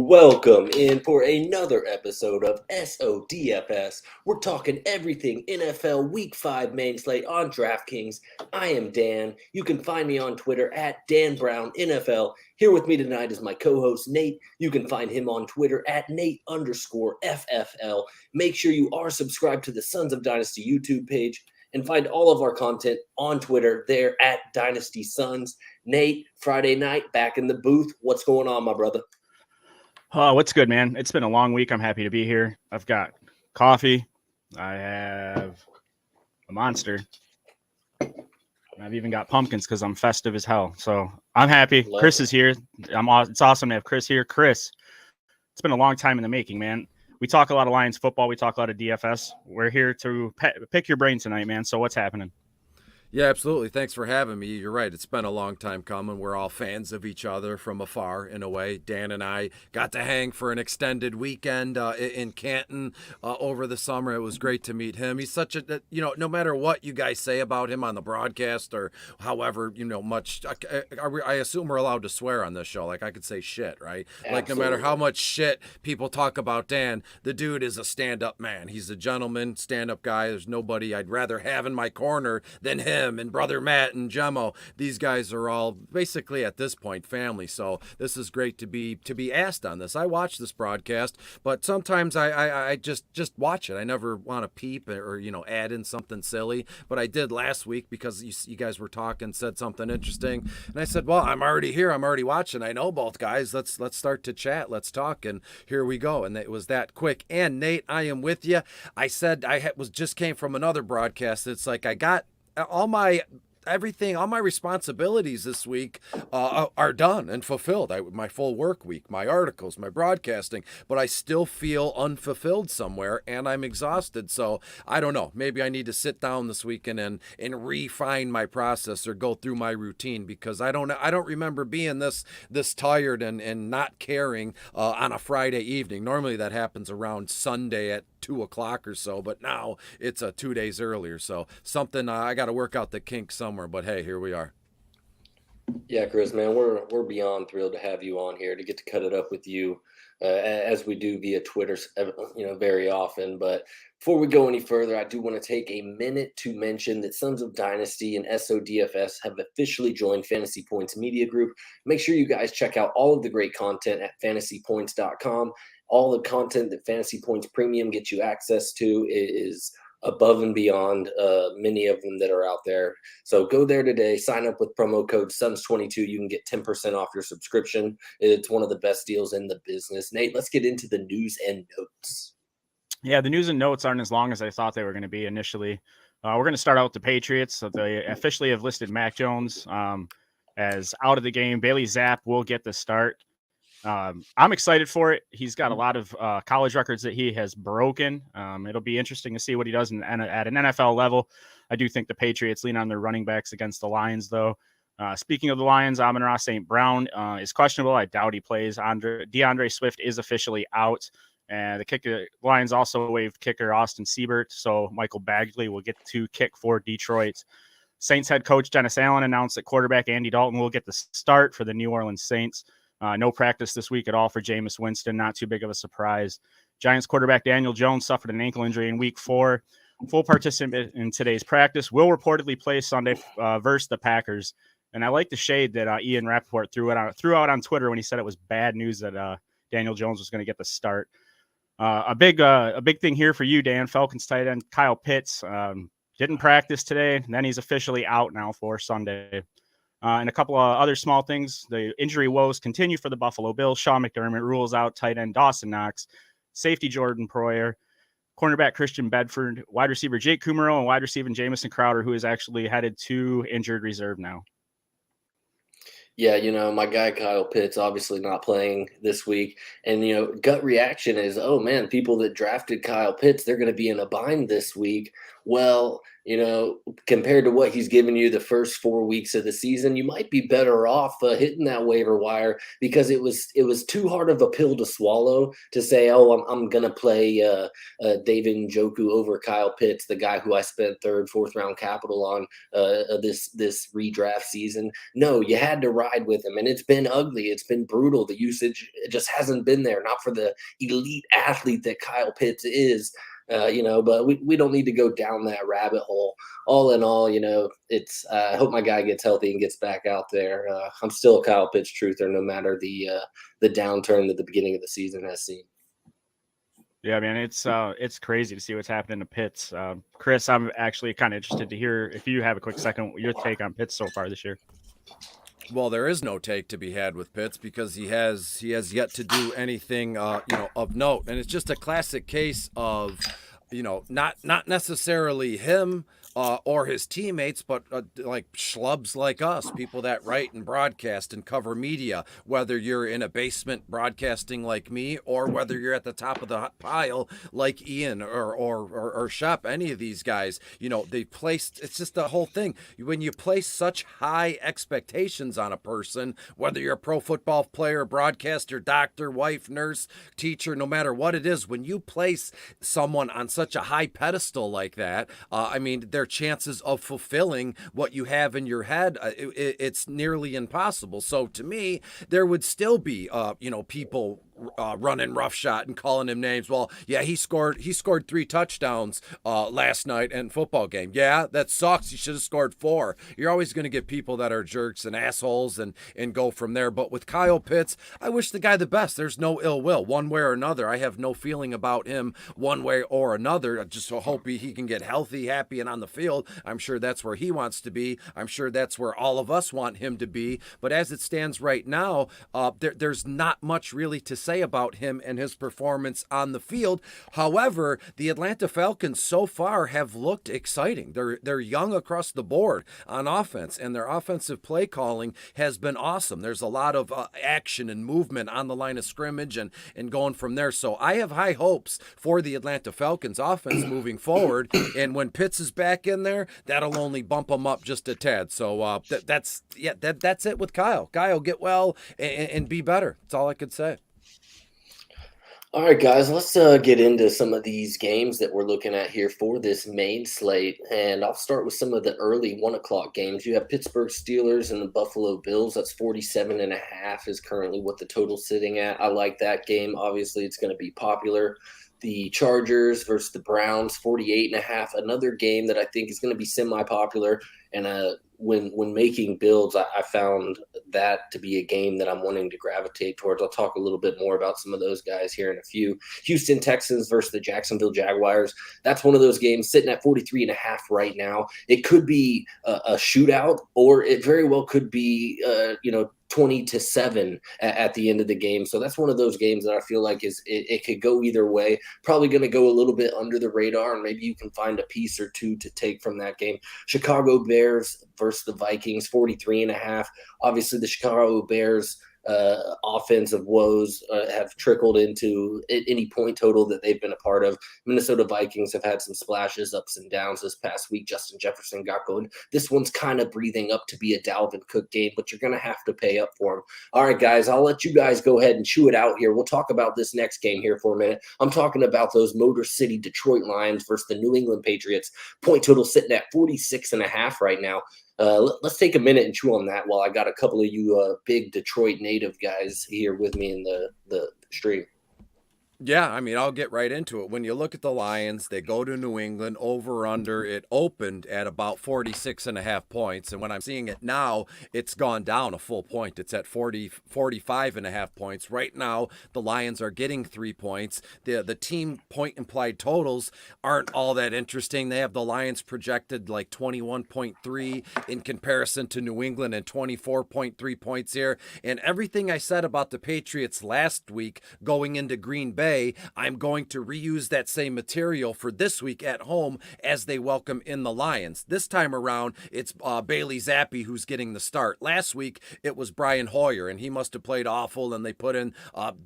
Welcome in for another episode of SODFS. We're talking everything NFL Week 5 main slate on DraftKings. I am Dan. You can find me on Twitter at DanBrownNFL. Here with me tonight is my co-host Nate. You can find him on Twitter at Nate_FFL. Make sure you are subscribed to the Sons of Dynasty YouTube page and find all of our content on Twitter there at Dynasty Sons. Nate, Friday night, back in the booth. What's going on, my brother? What's good, man? It's been a long week. I'm happy to be here. I've got coffee. I have a Monster. I've even got pumpkins because I'm festive as hell. So I'm happy. Chris is here. It's awesome to have Chris here. Chris, it's been a long time in the making, man. We talk a lot of Lions football. We talk a lot of DFS. We're here to pick your brain tonight, man. So what's happening? Yeah, absolutely. Thanks for having me. You're right. It's been a long time coming. We're all fans of each other from afar, in a way. Dan and I got to hang for an extended weekend in Canton over the summer. It was great to meet him. He's such a, no matter what you guys say about him on the broadcast or however, much, I assume we're allowed to swear on this show. Like I could say shit, right? Absolutely. Like no matter how much shit people talk about Dan, the dude is a stand-up man. He's a gentleman, stand-up guy. There's nobody I'd rather have in my corner than him. And brother Matt and Gemmo, these guys are all basically at this point family. So this is great to be asked on this. I watch this broadcast, but sometimes I just watch it. I never want to peep or add in something silly. But I did last week because you guys were talking, said something interesting, and I said, well, I'm already here. I'm already watching. I know both guys. Let's start to chat. Let's talk. And here we go. And it was that quick. And Nate, I am with you. I said just came from another broadcast. It's like I got all my responsibilities this week are done and fulfilled. My full work week, my articles, my broadcasting, but I still feel unfulfilled somewhere and I'm exhausted. So I don't know, maybe I need to sit down this weekend and refine my process or go through my routine because I don't remember being this tired and not caring on a Friday evening. Normally that happens around Sunday at 2:00 or so, but now it's 2 days earlier. So something I got to work out the kinks somewhere, but hey, here we are. Yeah, Chris, man, we're beyond thrilled to have you on here to get to cut it up with you as we do via Twitter, very often. But before we go any further, I do want to take a minute to mention that Sons of Dynasty and SODFS have officially joined Fantasy Points Media Group. Make sure you guys check out all of the great content at fantasypoints.com. All the content that Fantasy Points Premium gets you access to is above and beyond many of them that are out there. So go there today, sign up with promo code SUNS22. You can get 10% off your subscription. It's one of the best deals in the business. Nate, let's get into the news and notes. Yeah, the news and notes aren't as long as I thought they were going to be initially. We're going to start out with the Patriots. So they officially have listed Mac Jones as out of the game. Bailey Zapp will get the start. I'm excited for it. He's got a lot of college records that he has broken. It'll be interesting to see what he does at an NFL level. I do think the Patriots lean on their running backs against the Lions, though. Speaking of the Lions, Amon-Ra St. Brown is questionable. I doubt he plays. DeAndre Swift is officially out. And the Lions also waived kicker Austin Siebert, so Michael Bagley will get to kick for Detroit. Saints head coach Dennis Allen announced that quarterback Andy Dalton will get the start for the New Orleans Saints. No practice this week at all for Jameis Winston. Not too big of a surprise. Giants quarterback Daniel Jones suffered an ankle injury in week 4. Full participant in today's practice. Will reportedly play Sunday versus the Packers. And I like the shade that Ian Rappaport threw out on Twitter when he said it was bad news that Daniel Jones was going to get the start. A big thing here for you, Dan. Falcons tight end Kyle Pitts didn't practice today, and then he's officially out now for Sunday. And a couple of other small things. The injury woes continue for the Buffalo Bills. Sean McDermott rules out tight end Dawson Knox, safety Jordan Poyer, cornerback Christian Bedford, wide receiver Jake Kumaro, and wide receiver Jamison Crowder, who is actually headed to injured reserve now. Yeah, my guy Kyle Pitts obviously not playing this week. And, gut reaction is, oh, man, people that drafted Kyle Pitts, they're going to be in a bind this week. Well, compared to what he's given you the first 4 weeks of the season, you might be better off hitting that waiver wire, because it was too hard of a pill to swallow to say, oh, I'm gonna play David Njoku over Kyle Pitts, the guy who I spent third, fourth round capital on this redraft season. No, you had to ride with him, and it's been ugly. It's been brutal. The usage just hasn't been there, not for the elite athlete that Kyle Pitts is. But we don't need to go down that rabbit hole. All in all, it's I hope my guy gets healthy and gets back out there. I'm still a Kyle Pitts truther, no matter the downturn that the beginning of the season has seen. Yeah, man, it's crazy to see what's happening to Pitts. Chris, I'm actually kind of interested to hear if you have a quick second, your take on Pitts so far this year. Well, there is no take to be had with Pitts, because he has yet to do anything of note, and it's just a classic case of not necessarily him or his teammates, but like schlubs like us, people that write and broadcast and cover media, whether you're in a basement broadcasting like me, or whether you're at the top of the pile like Ian or Shep, any of these guys. They placed, it's just the whole thing. When you place such high expectations on a person, whether you're a pro football player, broadcaster, doctor, wife, nurse, teacher, no matter what it is, when you place someone on such a high pedestal like that, their chances of fulfilling what you have in your head, it's nearly impossible. So to me, there would still be people running roughshod and calling him names. Well, yeah, he scored 3 touchdowns last night in football game. Yeah, that sucks. He should have scored 4. You're always going to get people that are jerks and assholes and go from there. But with Kyle Pitts, I wish the guy the best. There's no ill will one way or another. I have no feeling about him one way or another. I just hope he can get healthy, happy, and on the field. I'm sure that's where he wants to be. I'm sure that's where all of us want him to be. But as it stands right now, there's not much really to say about him and his performance on the field. However, the Atlanta Falcons so far have looked exciting. They're young across the board on offense, and their offensive play calling has been awesome. There's a lot of action and movement on the line of scrimmage and going from there. So I have high hopes for the Atlanta Falcons offense moving forward. And when Pitts is back in there, that'll only bump them up just a tad. So that's it with Kyle. Kyle, get well and be better. That's all I could say. All right, guys, let's get into some of these games that we're looking at here for this main slate. And I'll start with some of the early 1:00 games. You have Pittsburgh Steelers and the Buffalo Bills. That's 47.5 is currently what the total's sitting at. I like that game. Obviously, it's going to be popular. The Chargers versus the Browns, 48.5. Another game that I think is going to be semi-popular. And when making builds, I found that to be a game that I'm wanting to gravitate towards. I'll talk a little bit more about some of those guys here in a few. Houston Texans versus the Jacksonville Jaguars. That's one of those games sitting at 43.5 right now. It could be a shootout, or it very well could be 20-7 at the end of the game. So that's one of those games that I feel like it could go either way. Probably going to go a little bit under the radar, and maybe you can find a piece or two to take from that game. Chicago Bears versus the Vikings, 43.5. Obviously, the Chicago Bears offensive woes have trickled into any point total that they've been a part of. Minnesota Vikings have had some splashes, ups and downs this past week. Justin Jefferson got going. This one's kind of breathing up to be a Dalvin Cook game, but you're going to have to pay up for him. All right, guys, I'll let you guys go ahead and chew it out here. We'll talk about this next game here for a minute. I'm talking about those Motor City Detroit Lions versus the New England Patriots. Point total sitting at 46.5 right now. Let's take a minute and chew on that while I got a couple of you big Detroit native guys here with me in the stream. Yeah, I'll get right into it. When you look at the Lions, they go to New England, over under. It opened at about 46.5 points. And when I'm seeing it now, it's gone down a full point. It's at 45.5 points. Right now, the Lions are getting 3 points. The team point implied totals aren't all that interesting. They have the Lions projected like 21.3 in comparison to New England and 24.3 points here. And everything I said about the Patriots last week going into Green Bay, Bay, I'm going to reuse that same material for this week at home as they welcome in the Lions. This time around, it's Bailey Zappi who's getting the start. Last week, it was Brian Hoyer, and he must have played awful, and they put in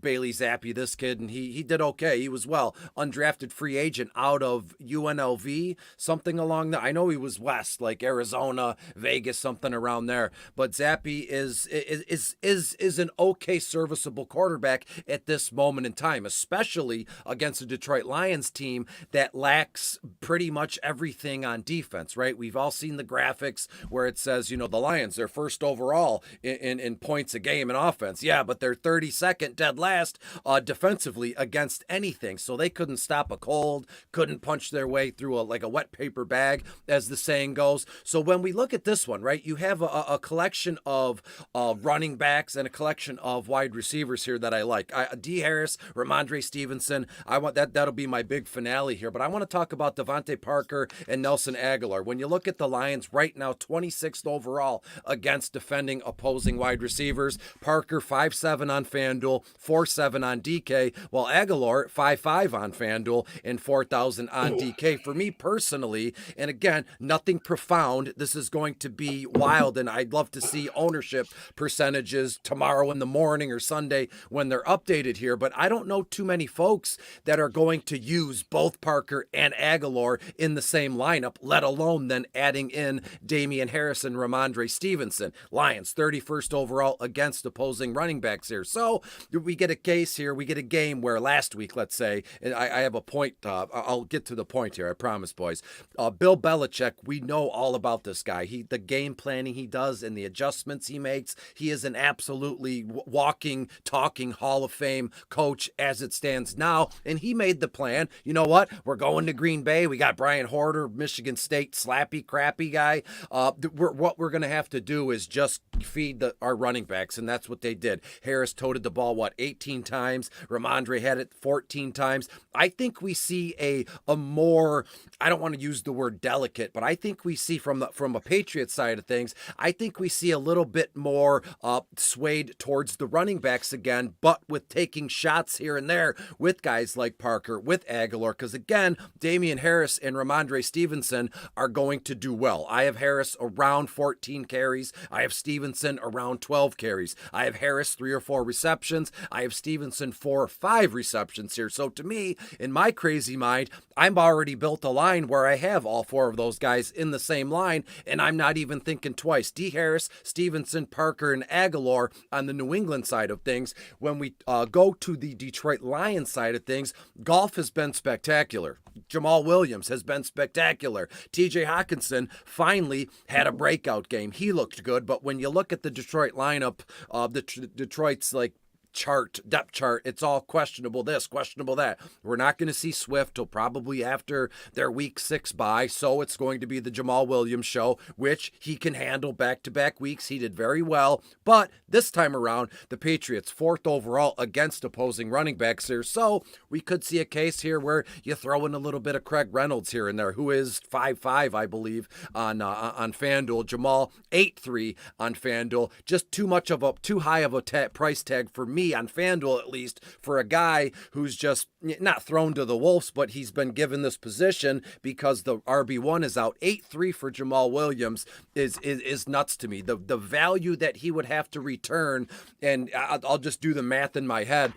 Bailey Zappi, this kid, and he did okay. He was undrafted free agent out of UNLV, something along that. I know he was west, like Arizona, Vegas, something around there. But Zappi is an okay, serviceable quarterback at this moment in time, especially against a Detroit Lions team that lacks pretty much everything on defense, right? We've all seen the graphics where it says, the Lions, they're first overall in points a game in offense. Yeah, but they're 32nd dead last defensively against anything. So they couldn't stop a cold, couldn't punch their way through a wet paper bag, as the saying goes. So when we look at this one, right, you have a collection of running backs and a collection of wide receivers here that I like. D. Harris, Ramondre Stevenson, that'll be my big finale here. But I want to talk about Devontae Parker and Nelson Aguilar. When you look at the Lions right now, 26th overall against defending opposing wide receivers. Parker 5.7 on FanDuel, 4.7 on DK, while Aguilar 5.5 on FanDuel and 4,000 on DK. For me personally, and again, nothing profound. This is going to be wild, and I'd love to see ownership percentages tomorrow in the morning or Sunday when they're updated here, but I don't know too many folks that are going to use both Parker and Aguilar in the same lineup, let alone then adding in Damian Harris and Ramondre Stevenson. Lions 31st overall against opposing running backs here. So we get a case here, we get a game where last week, let's say, and I have a point, I'll get to the point here, I promise, boys. Bill Belichick, we know all about this guy. The game planning he does and the adjustments he makes, he is an absolutely walking, talking Hall of Fame coach as it stands now, and he made the plan. You know what? We're going to Green Bay. We got Brian Hoyer, Michigan State, slappy, crappy guy. What we're going to have to do is just feed our running backs, and that's what they did. Harris toted the ball, 18 times? Ramondre had it 14 times. I think we see a more, I don't want to use the word delicate, but I think we see from a Patriots side of things, I think we see a little bit more swayed towards the running backs again, but with taking shots here and there with guys like Parker, with Aguilar, because again, Damian Harris and Ramondre Stevenson are going to do well. I have Harris around 14 carries. I have Stevenson around 12 carries. I have Harris 3 or 4 receptions. I have Stevenson 4 or 5 receptions here. So to me, in my crazy mind, I'm already built a line where I have all 4 of those guys in the same line, and I'm not even thinking twice. D. Harris, Stevenson, Parker, and Aguilar on the New England side of things. When we go to the Detroit Lions side of things, golf has been spectacular. Jamal Williams has been spectacular. TJ Hawkinson finally had a breakout game. He looked good, but when you look at the Detroit lineup, Detroit's depth chart, it's all questionable this, questionable that. We're not going to see Swift till probably after their week 6 bye, so it's going to be the Jamal Williams show, which he can handle back-to-back weeks. He did very well, but this time around, the Patriots 4th overall against opposing running backs here, so we could see a case here where you throw in a little bit of Craig Reynolds here and there, who is 5.5, I believe, on FanDuel. Jamal 8.3 on FanDuel. Just too high of a price tag for me on FanDuel, at least, for a guy who's just not thrown to the wolves, but he's been given this position because the RB1 is out. 8.3 for Jamal Williams is nuts to me. The value that he would have to return, and I'll just do the math in my head.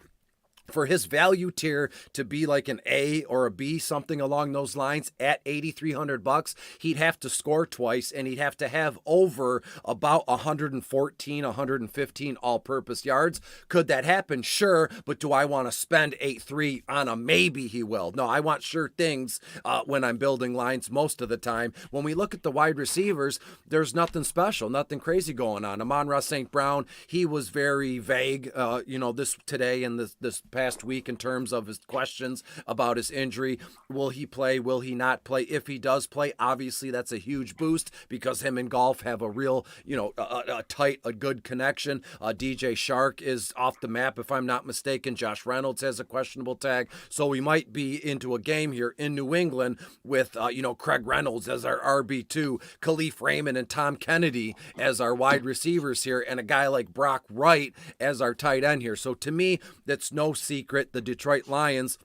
For his value tier to be like an A or a B, something along those lines, at $8,300, he'd have to score twice, and he'd have to have over about 114, 115 all-purpose yards. Could that happen? Sure, but do I want to spend 8.3 on a maybe he will? No, I want sure things when I'm building lines most of the time. When we look at the wide receivers, there's nothing special, nothing crazy going on. Amon-Ra St. Brown, he was very vague, this today and this past week in terms of his questions about his injury. Will he play? Will he not play? If he does play, obviously that's a huge boost because him and Golf have a real, a good connection. DJ Shark is off the map, if I'm not mistaken. Josh Reynolds has a questionable tag. So we might be into a game here in New England with, Craig Reynolds as our RB2, Khalif Raymond and Tom Kennedy as our wide receivers here, and a guy like Brock Wright as our tight end here. So to me, that's no secret. The Detroit Lions,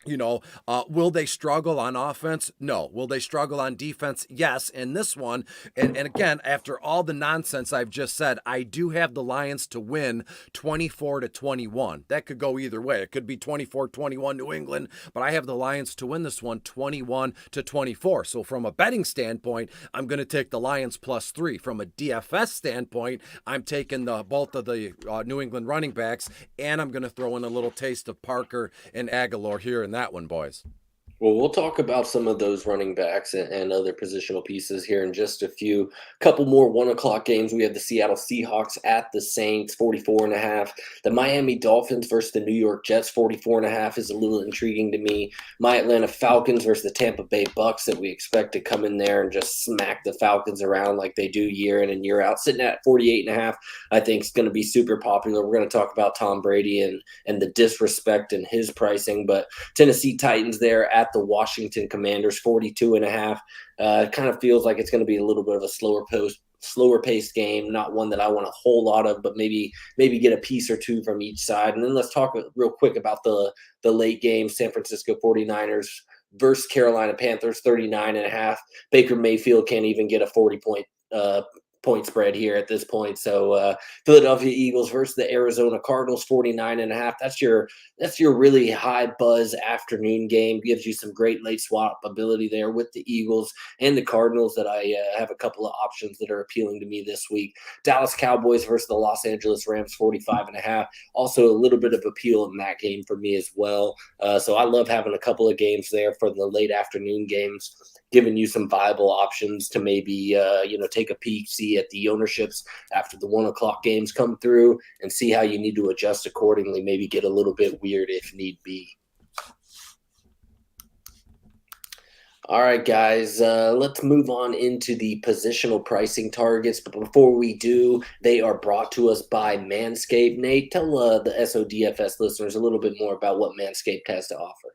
will they struggle on offense? No. Will they struggle on defense? Yes. And this one, and again, after all the nonsense I've just said, I do have the Lions to win 24-21. That could go either way. It could be 24-21 New England, but I have the Lions to win this one 21-24. So from a betting standpoint, I'm going to take the Lions +3. From a DFS standpoint, I'm taking both of the New England running backs, and I'm going to throw in a little taste of Parker and Aguilar here in that one, boys. Well, we'll talk about some of those running backs and other positional pieces here in just a few. Couple more 1 o'clock games. We have the Seattle Seahawks at the Saints, 44.5. The Miami Dolphins versus the New York Jets, 44.5 is a little intriguing to me. My Atlanta Falcons versus the Tampa Bay Bucks that we expect to come in there and just smack the Falcons around like they do year in and year out. Sitting at 48.5, I think is going to be super popular. We're going to talk about Tom Brady and the disrespect in his pricing, but Tennessee Titans there at the Washington Commanders, 42.5. Kind of feels like it's going to be a little bit of a slower paced game, not one that I want a whole lot of, but maybe get a piece or two from each side. And then let's talk real quick about the late game, San Francisco 49ers versus Carolina Panthers, 39.5. Baker Mayfield can't even get a 40-point point spread here at this point. So Philadelphia Eagles versus the Arizona Cardinals, 49.5. That's your really high buzz afternoon game. Gives you some great late swap ability there with the Eagles and the Cardinals that I have a couple of options that are appealing to me this week. Dallas Cowboys versus the Los Angeles Rams, 45.5. Also a little bit of appeal in that game for me as well. So I love having a couple of games there for the late afternoon games, giving you some viable options to maybe, take a peek, see at the ownerships after the 1 o'clock games come through and see how you need to adjust accordingly, maybe get a little bit weird if need be. All right, guys, let's move on into the positional pricing targets. But before we do, they are brought to us by Manscaped. Nate, tell the SODFS listeners a little bit more about what Manscaped has to offer.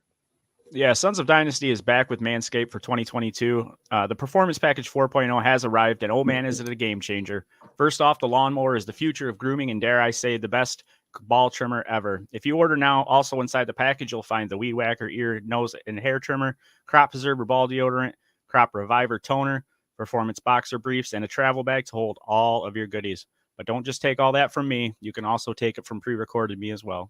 Yeah, Sons of Dynasty is back with Manscaped for 2022. The Performance Package 4.0 has arrived, and oh man, is it a game changer. First off, the lawnmower is the future of grooming, and dare I say, the best ball trimmer ever. If you order now, also inside the package, you'll find the Weed Whacker ear, nose, and hair trimmer, Crop Preserver ball deodorant, Crop Reviver toner, Performance boxer briefs, and a travel bag to hold all of your goodies. But don't just take all that from me. You can also take it from pre-recorded me as well.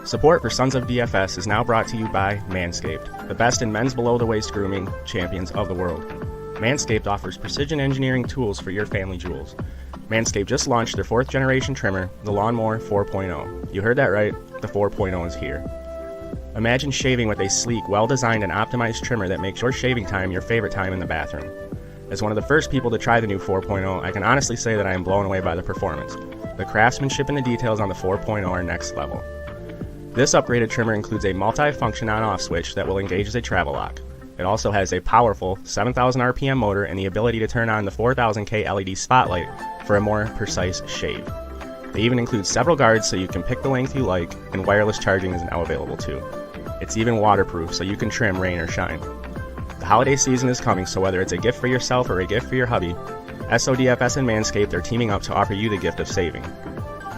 Support for Sons of DFS is now brought to you by Manscaped, the best in men's below-the-waist grooming champions of the world. Manscaped offers precision engineering tools for your family jewels. Manscaped just launched their 4th-generation trimmer, the Lawnmower 4.0. You heard that right, the 4.0 is here. Imagine shaving with a sleek, well-designed and optimized trimmer that makes your shaving time your favorite time in the bathroom. As one of the first people to try the new 4.0, I can honestly say that I am blown away by the performance. The craftsmanship and the details on the 4.0 are next level. This upgraded trimmer includes a multi-function on-off switch that will engage as a travel lock. It also has a powerful 7,000 RPM motor and the ability to turn on the 4,000K LED spotlight for a more precise shave. They even include several guards so you can pick the length you like, and wireless charging is now available too. It's even waterproof so you can trim rain or shine. The holiday season is coming, so whether it's a gift for yourself or a gift for your hubby, SODFS and Manscaped are teaming up to offer you the gift of saving.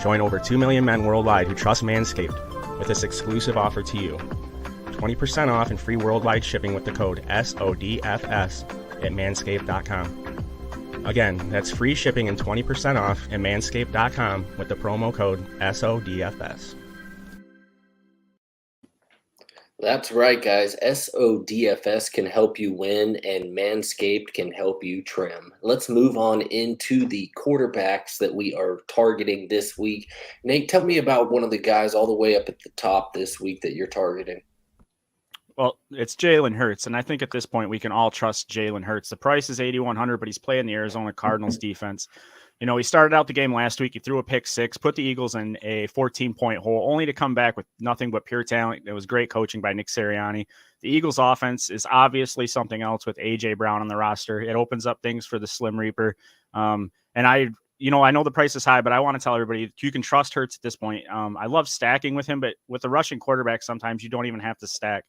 Join over 2 million men worldwide who trust Manscaped with this exclusive offer to you. 20% off and free worldwide shipping with the code SODFS at manscaped.com. Again, that's free shipping and 20% off at manscaped.com with the promo code SODFS. That's right, guys. SODFS can help you win, and Manscaped can help you trim. Let's move on into the quarterbacks that we are targeting this week. Nate, tell me about one of the guys all the way up at the top this week that you're targeting. Well, it's Jalen Hurts, and I think at this point we can all trust Jalen Hurts. The price is 8,100, but he's playing the Arizona Cardinals defense. He started out the game last week. He threw a pick six, put the Eagles in a 14-point hole, only to come back with nothing but pure talent. It was great coaching by Nick Sirianni. The Eagles' offense is obviously something else with A.J. Brown on the roster. It opens up things for the Slim Reaper. And I know the price is high, but I want to tell everybody you can trust Hurts at this point. I love stacking with him, but with the rushing quarterback, sometimes you don't even have to stack.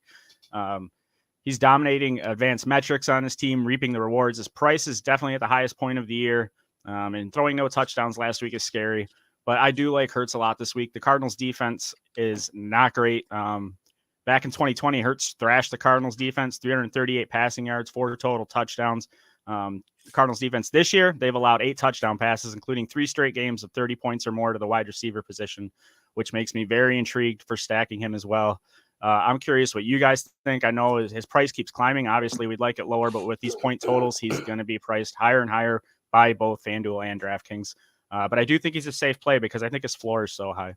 He's dominating advanced metrics on his team, reaping the rewards. His price is definitely at the highest point of the year. And throwing no touchdowns last week is scary, but I do like Hurts a lot this week. The Cardinals defense is not great. Back in 2020, Hurts thrashed the Cardinals defense, 338 passing yards, 4 total touchdowns. The Cardinals defense this year, they've allowed 8 touchdown passes, including 3 straight games of 30 points or more to the wide receiver position, which makes me very intrigued for stacking him as well. I'm curious what you guys think. I know his price keeps climbing. Obviously, we'd like it lower, but with these point totals, he's going to be priced higher and higher by both FanDuel and DraftKings. But I do think he's a safe play because I think his floor is so high.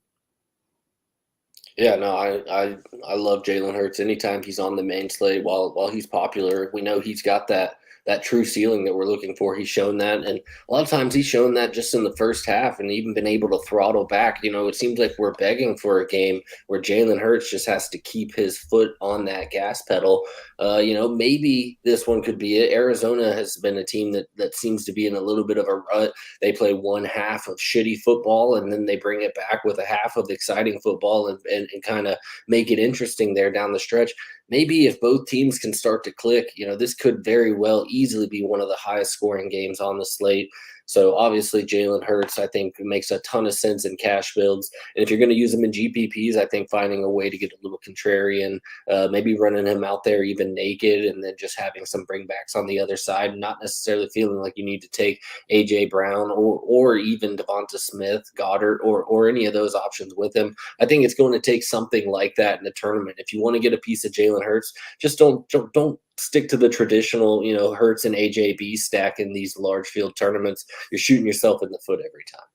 Yeah, no, I love Jalen Hurts. Anytime he's on the main slate, while he's popular, we know he's got that true ceiling that we're looking for. He's shown that, and a lot of times he's shown that just in the first half, and even been able to throttle back. It seems like we're begging for a game where Jalen Hurts just has to keep his foot on that gas pedal. Maybe this one could be it. Arizona has been a team that seems to be in a little bit of a rut. They play one half of shitty football, and then they bring it back with a half of exciting football and kind of make it interesting there down the stretch. Maybe if both teams can start to click, this could very well easily be one of the highest scoring games on the slate. So obviously Jalen Hurts, I think, makes a ton of sense in cash builds. And if you're going to use him in GPPs, I think finding a way to get a little contrarian, maybe running him out there even naked, and then just having some bringbacks on the other side, not necessarily feeling like you need to take A.J. Brown or even Devonta Smith, Goddard, or any of those options with him. I think it's going to take something like that in the tournament. If you want to get a piece of Jalen Hurts, just don't stick to the traditional, Hurts and AJB stack in these large field tournaments. You're shooting yourself in the foot every time.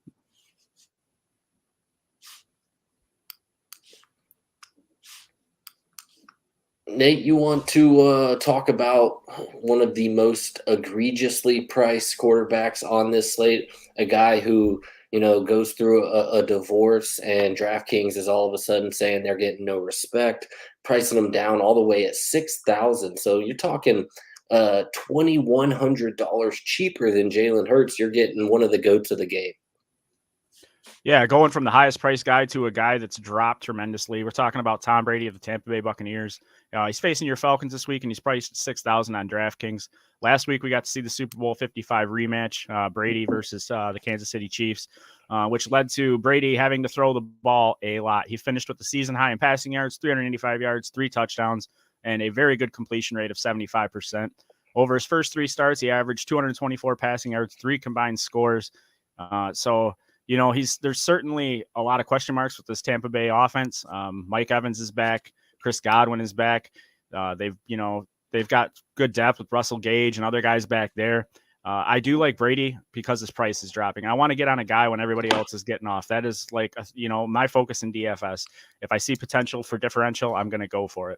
Nate, you want to talk about one of the most egregiously priced quarterbacks on this slate, a guy who, goes through a divorce, and DraftKings is all of a sudden saying they're getting no respect, pricing them down all the way at $6,000. So you're talking $2,100 cheaper than Jalen Hurts. You're getting one of the goats of the game. Yeah, going from the highest price guy to a guy that's dropped tremendously. We're talking about Tom Brady of the Tampa Bay Buccaneers. He's facing your Falcons this week, and he's priced at $6,000 on DraftKings. Last week, we got to see the Super Bowl 55 rematch, Brady versus the Kansas City Chiefs, which led to Brady having to throw the ball a lot. He finished with the season high in passing yards, 385 yards, 3 touchdowns, and a very good completion rate of 75%. Over his first 3 starts, he averaged 224 passing yards, 3 combined scores. There's certainly a lot of question marks with this Tampa Bay offense. Mike Evans is back. Chris Godwin is back. They've got good depth with Russell Gage and other guys back there. I do like Brady because his price is dropping. I want to get on a guy when everybody else is getting off. That is my focus in DFS. If I see potential for differential, I'm going to go for it.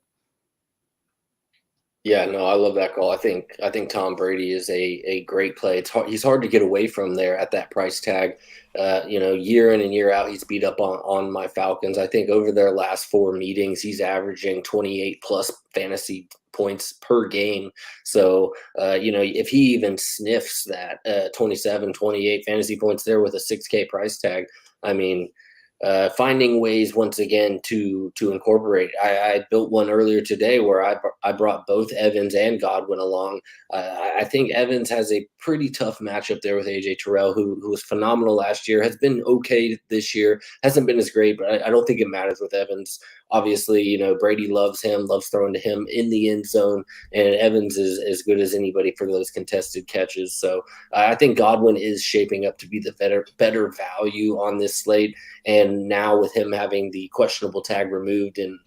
Yeah, no, I love that call. I think Tom Brady is a great play. He's hard to get away from there at that price tag. Year in and year out, he's beat up on my Falcons. I think over their last 4 meetings, he's averaging 28 plus fantasy points per game. So, if he even sniffs that 27, 28 fantasy points there with a $6K price tag, I mean, finding ways once again to incorporate. I built one earlier today where I brought both Evans and Godwin along. I think Evans has a pretty tough matchup there with AJ Terrell, who was phenomenal last year, has been okay this year, hasn't been as great, but I don't think it matters with Evans. Obviously, Brady loves him, loves throwing to him in the end zone, and Evans is as good as anybody for those contested catches. So I think Godwin is shaping up to be the better value on this slate. And now with him having the questionable tag removed in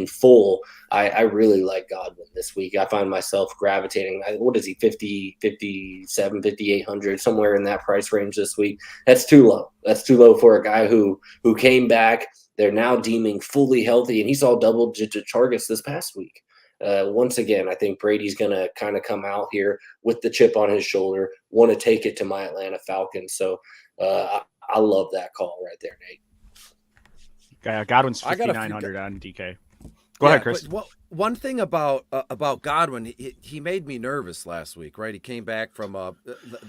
full, I really like Godwin this week. I find myself gravitating. What is he, 50, 57, 5,800, somewhere in that price range this week? That's too low. That's too low for a guy who came back. They're now deeming fully healthy, and he saw double-digit targets this past week. Once again, I think Brady's going to kind of come out here with the chip on his shoulder, want to take it to my Atlanta Falcons. So I love that call right there, Nate. Godwin's 5,900 on DK. Go ahead, Chris. One thing about Godwin, he made me nervous last week, right? He came back from a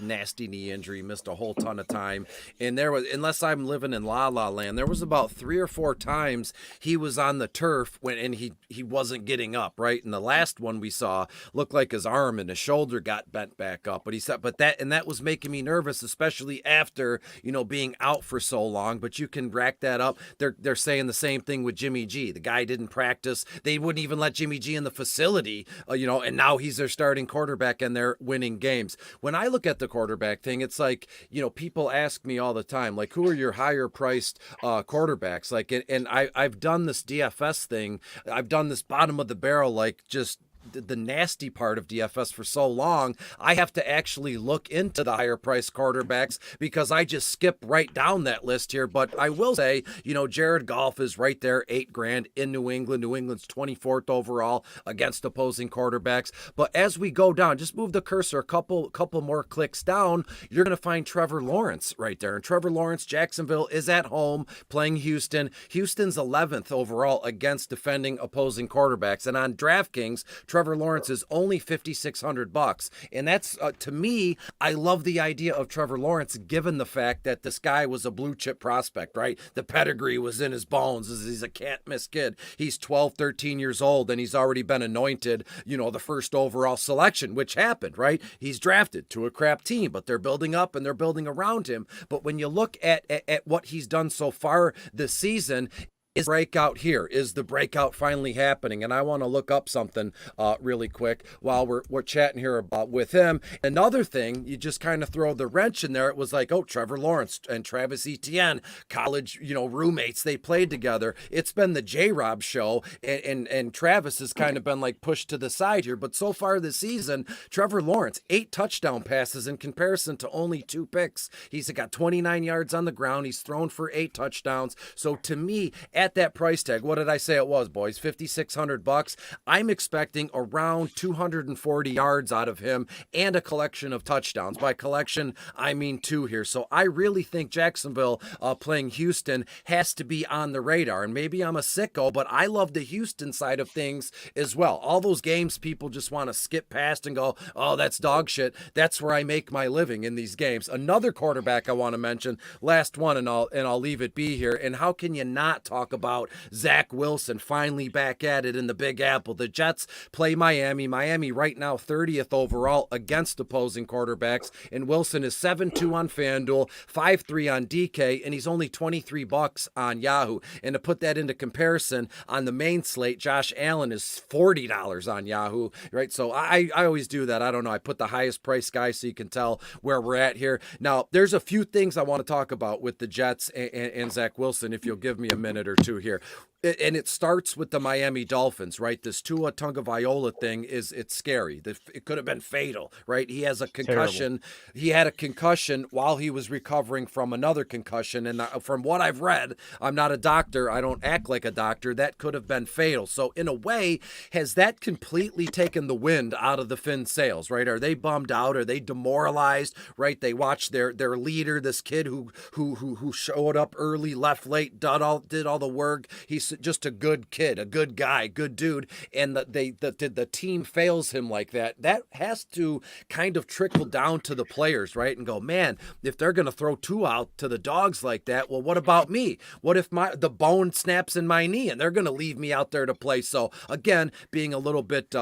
nasty knee injury, missed a whole ton of time, and there was, unless I'm living in La La Land, there was about 3 or 4 times he was on the turf and he wasn't getting up, right? And the last one we saw looked like his arm and his shoulder got bent back up, but he said, that was making me nervous, especially after being out for so long. But you can rack that up. They're saying the same thing with Jimmy G. The guy didn't practice. They wouldn't even let Jimmy G in the facility, and now he's their starting quarterback and they're winning games. When I look at the quarterback thing, it's like, people ask me all the time, like, who are your higher priced quarterbacks? Like, and I've done this DFS thing. I've done this bottom of the barrel, like just the nasty part of DFS for so long. I have to actually look into the higher price quarterbacks because I just skip right down that list here. But I will say, Jared Goff is right there, $8,000 in New England. New England's 24th overall against opposing quarterbacks. But as we go down, just move the cursor a couple more clicks down, you're going to find Trevor Lawrence right there. And Trevor Lawrence, Jacksonville is at home playing Houston. Houston's 11th overall against defending opposing quarterbacks. And on DraftKings, Trevor Lawrence is only $5,600, and that's to me, I love the idea of Trevor Lawrence given the fact that this guy was a blue chip prospect, right? The pedigree was in his bones. He's a can't miss kid. He's 12, 13 years old, and he's already been anointed, the first overall selection, which happened, right? He's drafted to a crap team, but they're building up and they're building around him. But when you look at what he's done so far this season, is breakout here? Is the breakout finally happening? And I want to look up something really quick while we're chatting here about with him. Another thing, you just kind of throw the wrench in there. It was like, oh, Trevor Lawrence and Travis Etienne, college, roommates, they played together. It's been the J-Rob show, and Travis has kind of been like pushed to the side here. But so far this season, Trevor Lawrence, 8 touchdown passes in comparison to only 2 picks. He's got 29 yards on the ground. He's thrown for 8 touchdowns. So to me, at that price tag, what did I say it was, boys? $5,600. I'm expecting around 240 yards out of him and a collection of touchdowns. By collection, I mean 2 here. So I really think Jacksonville playing Houston has to be on the radar. And maybe I'm a sicko, but I love the Houston side of things as well. All those games people just want to skip past and go, oh, that's dog shit. That's where I make my living, in these games. Another quarterback I want to mention, last one, and I'll leave it be here. And how can you not talk about Zach Wilson finally back at it in the Big Apple? The Jets play Miami. Miami right now 30th overall against opposing quarterbacks, and Wilson is 7-2 on FanDuel, 5-3 on DK, and he's only $23 on Yahoo. And to put that into comparison, on the main slate, Josh Allen is $40 on Yahoo, right? So I always do that. I don't know. I put the highest price guy so you can tell where we're at here. Now, there's a few things I want to talk about with the Jets and Zach Wilson, if you'll give me a minute or two here. And it starts with the Miami Dolphins, right? This Tua Tagovailoa thing it's scary. It could have been fatal, right? He has a concussion. Terrible. He had a concussion while he was recovering from another concussion. And from what I've read, I'm not a doctor. I don't act like a doctor. That could have been fatal. So in a way, has that completely taken the wind out of the Finn sails, right? Are they bummed out? Are they demoralized, right? They watched their leader, this kid who showed up early, left late, did all the work. He's just a good kid, a good guy, good dude, and the team fails him like that. That has to kind of trickle down to the players, right? And go, man, if they're going to throw 2 out to the dogs like that, well, what about me? What if the bone snaps in my knee and they're going to leave me out there to play? So again, being a little bit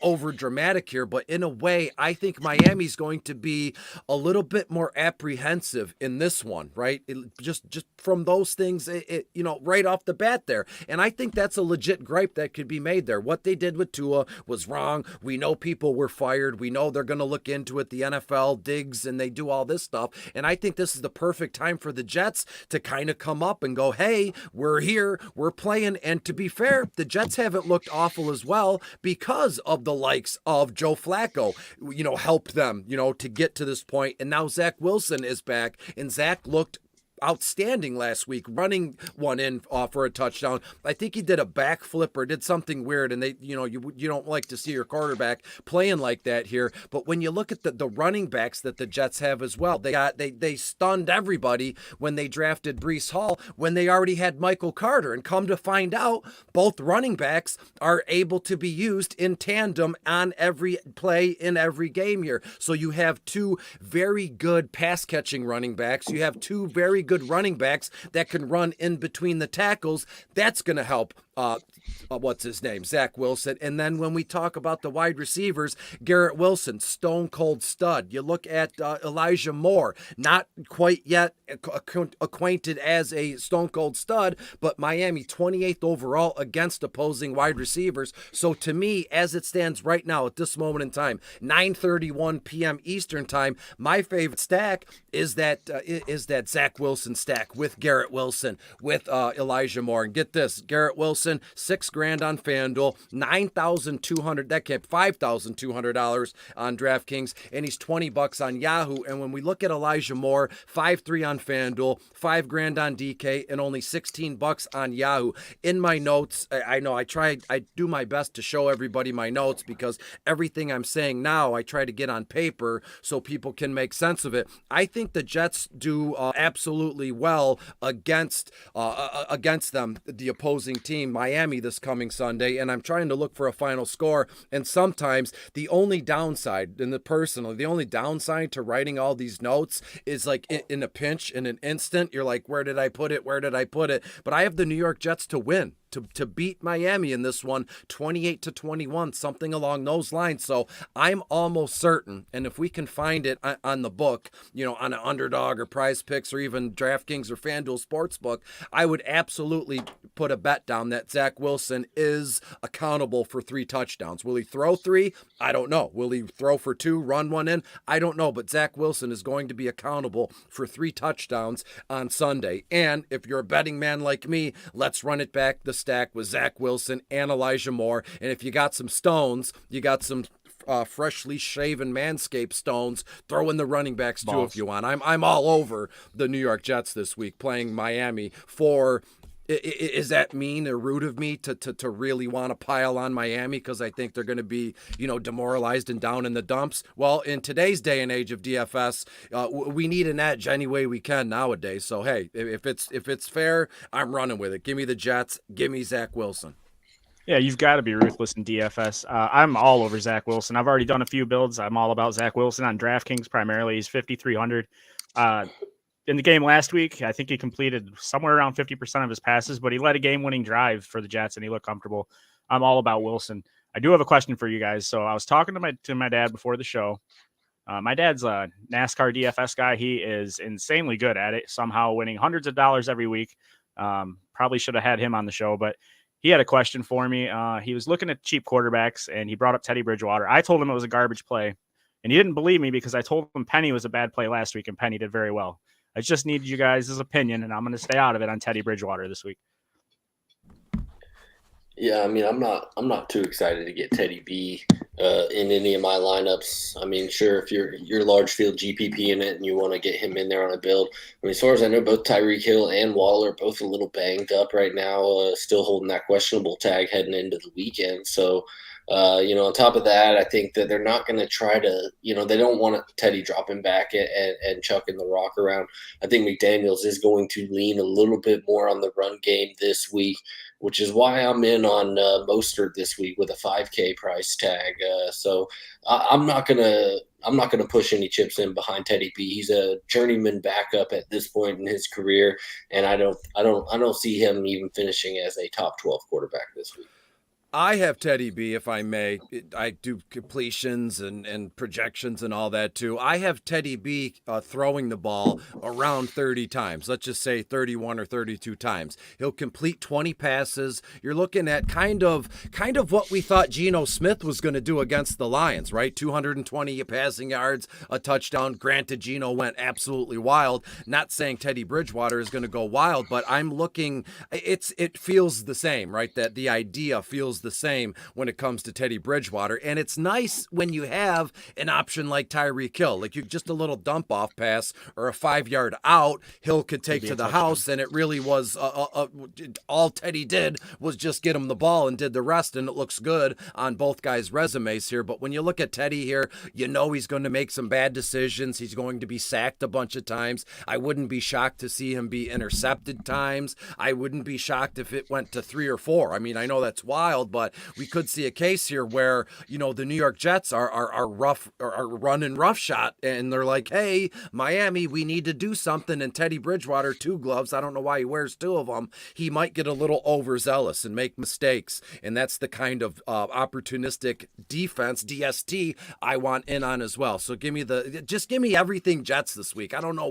over dramatic here, but in a way, I think Miami's going to be a little bit more apprehensive in this one, right? Just from those things, right off the bat there. And I think that's a legit gripe that could be made there. What they did with Tua was wrong. We know people were fired. We know they're going to look into it. The NFL digs and they do all this stuff. And I think this is the perfect time for the Jets to kind of come up and go, hey, we're here, we're playing. And to be fair, the Jets haven't looked awful as well because of the likes of Joe Flacco, helped them, to get to this point. And now Zach Wilson is back, and Zach looked outstanding last week, running one in for a touchdown. I think he did a backflip or did something weird, and you don't like to see your quarterback playing like that here. But when you look at the running backs that the Jets have as well, they stunned everybody when they drafted Breece Hall when they already had Michael Carter, and come to find out, both running backs are able to be used in tandem on every play in every game here. So you have two very good pass catching running backs. You have two very good running backs that can run in between the tackles. That's going to help what's his name, Zach Wilson. And then when we talk about the wide receivers, Garrett Wilson, stone cold stud. You look at Elijah Moore, not quite yet acquainted as a stone cold stud, but Miami 28th overall against opposing wide receivers. So to me, as it stands right now at this moment in time, 9:31 p.m. Eastern time, my favorite stack is that Zach Wilson stack with Garrett Wilson, with Elijah Moore. And get this, Garrett Wilson, $6,000 on FanDuel, $9,200, that kept $5,200 on DraftKings, and he's $20 on Yahoo. And when we look at Elijah Moore, 5-3 on FanDuel, $5,000 on DK, and only $16 on Yahoo. In my notes, I do my best to show everybody my notes, because everything I'm saying now, I try to get on paper so people can make sense of it. I think the Jets do absolutely well against them, the opposing team, Miami, this coming Sunday, and I'm trying to look for a final score. And sometimes the only downside, the only downside to writing all these notes is like in a pinch, in an instant, you're like, where did I put it? But I have the New York Jets to win, to beat Miami in this one, 28-21, something along those lines. So I'm almost certain, and if we can find it on the book, on an Underdog or Prize Picks or even DraftKings or FanDuel Sportsbook, I would absolutely put a bet down that Zach Wilson is accountable for 3 touchdowns. Will he throw 3? I don't know. Will he throw for 2, run 1 in? I don't know, but Zach Wilson is going to be accountable for 3 touchdowns on Sunday. And if you're a betting man like me, let's run it back the stack with Zach Wilson and Elijah Moore. And if you got some stones, you got some freshly shaven Manscaped stones, throw in the running backs too if you want. I'm all over the New York Jets this week playing Miami for. Is that mean or rude of me to really want to pile on Miami because I think they're going to be, demoralized and down in the dumps? Well, in today's day and age of DFS, we need an edge any way we can nowadays. So, hey, if it's fair, I'm running with it. Give me the Jets. Give me Zach Wilson. Yeah, you've got to be ruthless in DFS. I'm all over Zach Wilson. I've already done a few builds. I'm all about Zach Wilson on DraftKings primarily. He's 5,300. In the game last week, I think he completed somewhere around 50% of his passes, but he led a game-winning drive for the Jets, and he looked comfortable. I'm all about Wilson. I do have a question for you guys. So I was talking to my dad before the show. My dad's a NASCAR DFS guy. He is insanely good at it, somehow winning hundreds of dollars every week. Probably should have had him on the show, but he had a question for me. He was looking at cheap quarterbacks, and he brought up Teddy Bridgewater. I told him it was a garbage play, and he didn't believe me because I told him Penny was a bad play last week, and Penny did very well. I just need you guys' opinion, and I'm going to stay out of it on Teddy Bridgewater this week. Yeah, I mean, I'm not too excited to get Teddy B in any of my lineups. I mean, sure, if you're large field GPP in it and you want to get him in there on a build. I mean, as far as I know, both Tyreek Hill and Waller are both a little banged up right now, still holding that questionable tag heading into the weekend. So, on top of that, I think that they're not going to try to, they don't want Teddy dropping back and chucking the rock around. I think McDaniels is going to lean a little bit more on the run game this week, which is why I'm in on Mostert this week with a 5K price tag. So I'm not gonna push any chips in behind Teddy B. He's a journeyman backup at this point in his career, and I don't see him even finishing as a top 12 quarterback this week. I have Teddy B, if I may. I do completions and projections and all that too. I have Teddy B throwing the ball around 30 times. Let's just say 31 or 32 times. He'll complete 20 passes. You're looking at kind of what we thought Geno Smith was going to do against the Lions, right? 220 passing yards, a touchdown. Granted, Geno went absolutely wild. Not saying Teddy Bridgewater is going to go wild, but I'm looking. It feels the same, right? That the idea feels feels the same when it comes to Teddy Bridgewater. And it's nice when you have an option like Tyreek Hill, like you just a little dump off pass or a 5-yard out, Hill could take to the house. And it really was all Teddy did was just get him the ball and did the rest. And it looks good on both guys' resumes here. But when you look at Teddy here, you know he's going to make some bad decisions. He's going to be sacked a bunch of times. I wouldn't be shocked to see him be intercepted times. I wouldn't be shocked if it went to 3 or 4. I mean, I know that's wild, but we could see a case here where, the New York Jets are running roughshod, and they're like, hey, Miami, we need to do something. And Teddy Bridgewater, 2 gloves. I don't know why he wears 2 of them. He might get a little overzealous and make mistakes. And that's the kind of opportunistic defense, DST, I want in on as well. So give me everything Jets this week. I don't know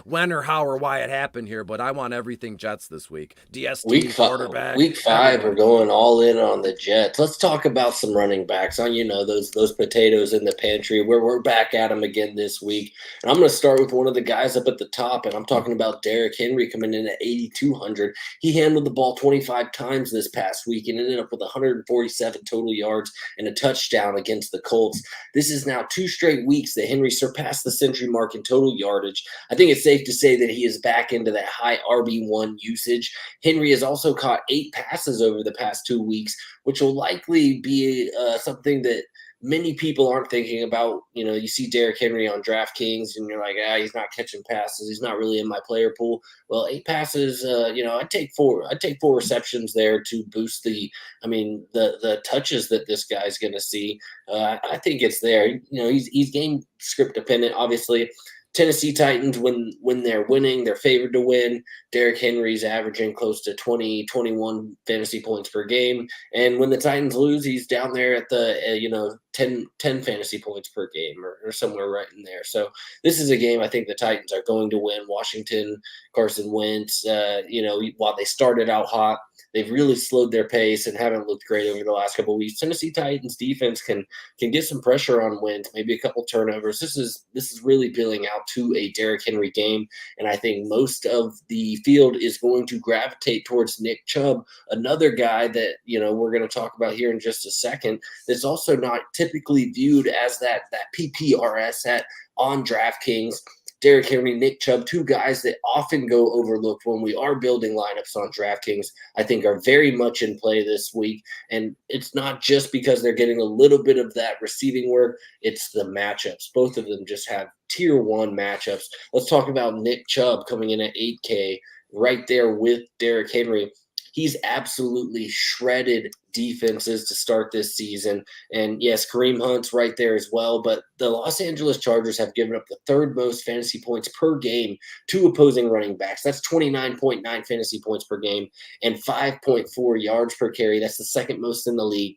when or how or why it happened here, but I want everything Jets this week. DST, quarterback. Week 5, we're going all in on the Jets. Let's talk about some running backs on, those potatoes in the pantry where we're back at them again this week. And I'm going to start with one of the guys up at the top, and I'm talking about Derrick Henry coming in at 8,200. He handled the ball 25 times this past week and ended up with 147 total yards and a touchdown against the Colts. This is now 2 straight weeks that Henry surpassed the century mark in total yardage. I think it's safe to say that he is back into that high RB1 usage. Henry has also caught 8 passes over the past 2 weeks, which will likely be something that many people aren't thinking about. You see Derrick Henry on DraftKings and you're like, he's not catching passes. He's not really in my player pool. Well, 8 passes, I'd take 4 receptions there to boost the touches that this guy's going to see. I think it's there. He's game script dependent, obviously. Tennessee Titans, when they're winning, they're favored to win. Derrick Henry's averaging close to 20, 21 fantasy points per game. And when the Titans lose, he's down there at the, 10 fantasy points per game or somewhere right in there. So this is a game I think the Titans are going to win. Washington, Carson Wentz, while they started out hot, they've really slowed their pace and haven't looked great over the last couple of weeks. Tennessee Titans defense can get some pressure on Wentz, maybe a couple turnovers. This is really billing out to a Derrick Henry game, and I think most of the field is going to gravitate towards Nick Chubb, another guy that we're going to talk about here in just a second. That's also not typically viewed as that PPR asset on DraftKings. Derrick Henry, Nick Chubb, 2 guys that often go overlooked when we are building lineups on DraftKings, I think are very much in play this week. And it's not just because they're getting a little bit of that receiving work, it's the matchups. Both of them just have tier 1 matchups. Let's talk about Nick Chubb coming in at 8K right there with Derrick Henry. He's absolutely shredded defenses to start this season. And yes, Kareem Hunt's right there as well. But the Los Angeles Chargers have given up the 3rd most fantasy points per game to opposing running backs. That's 29.9 fantasy points per game and 5.4 yards per carry. That's the 2nd most in the league.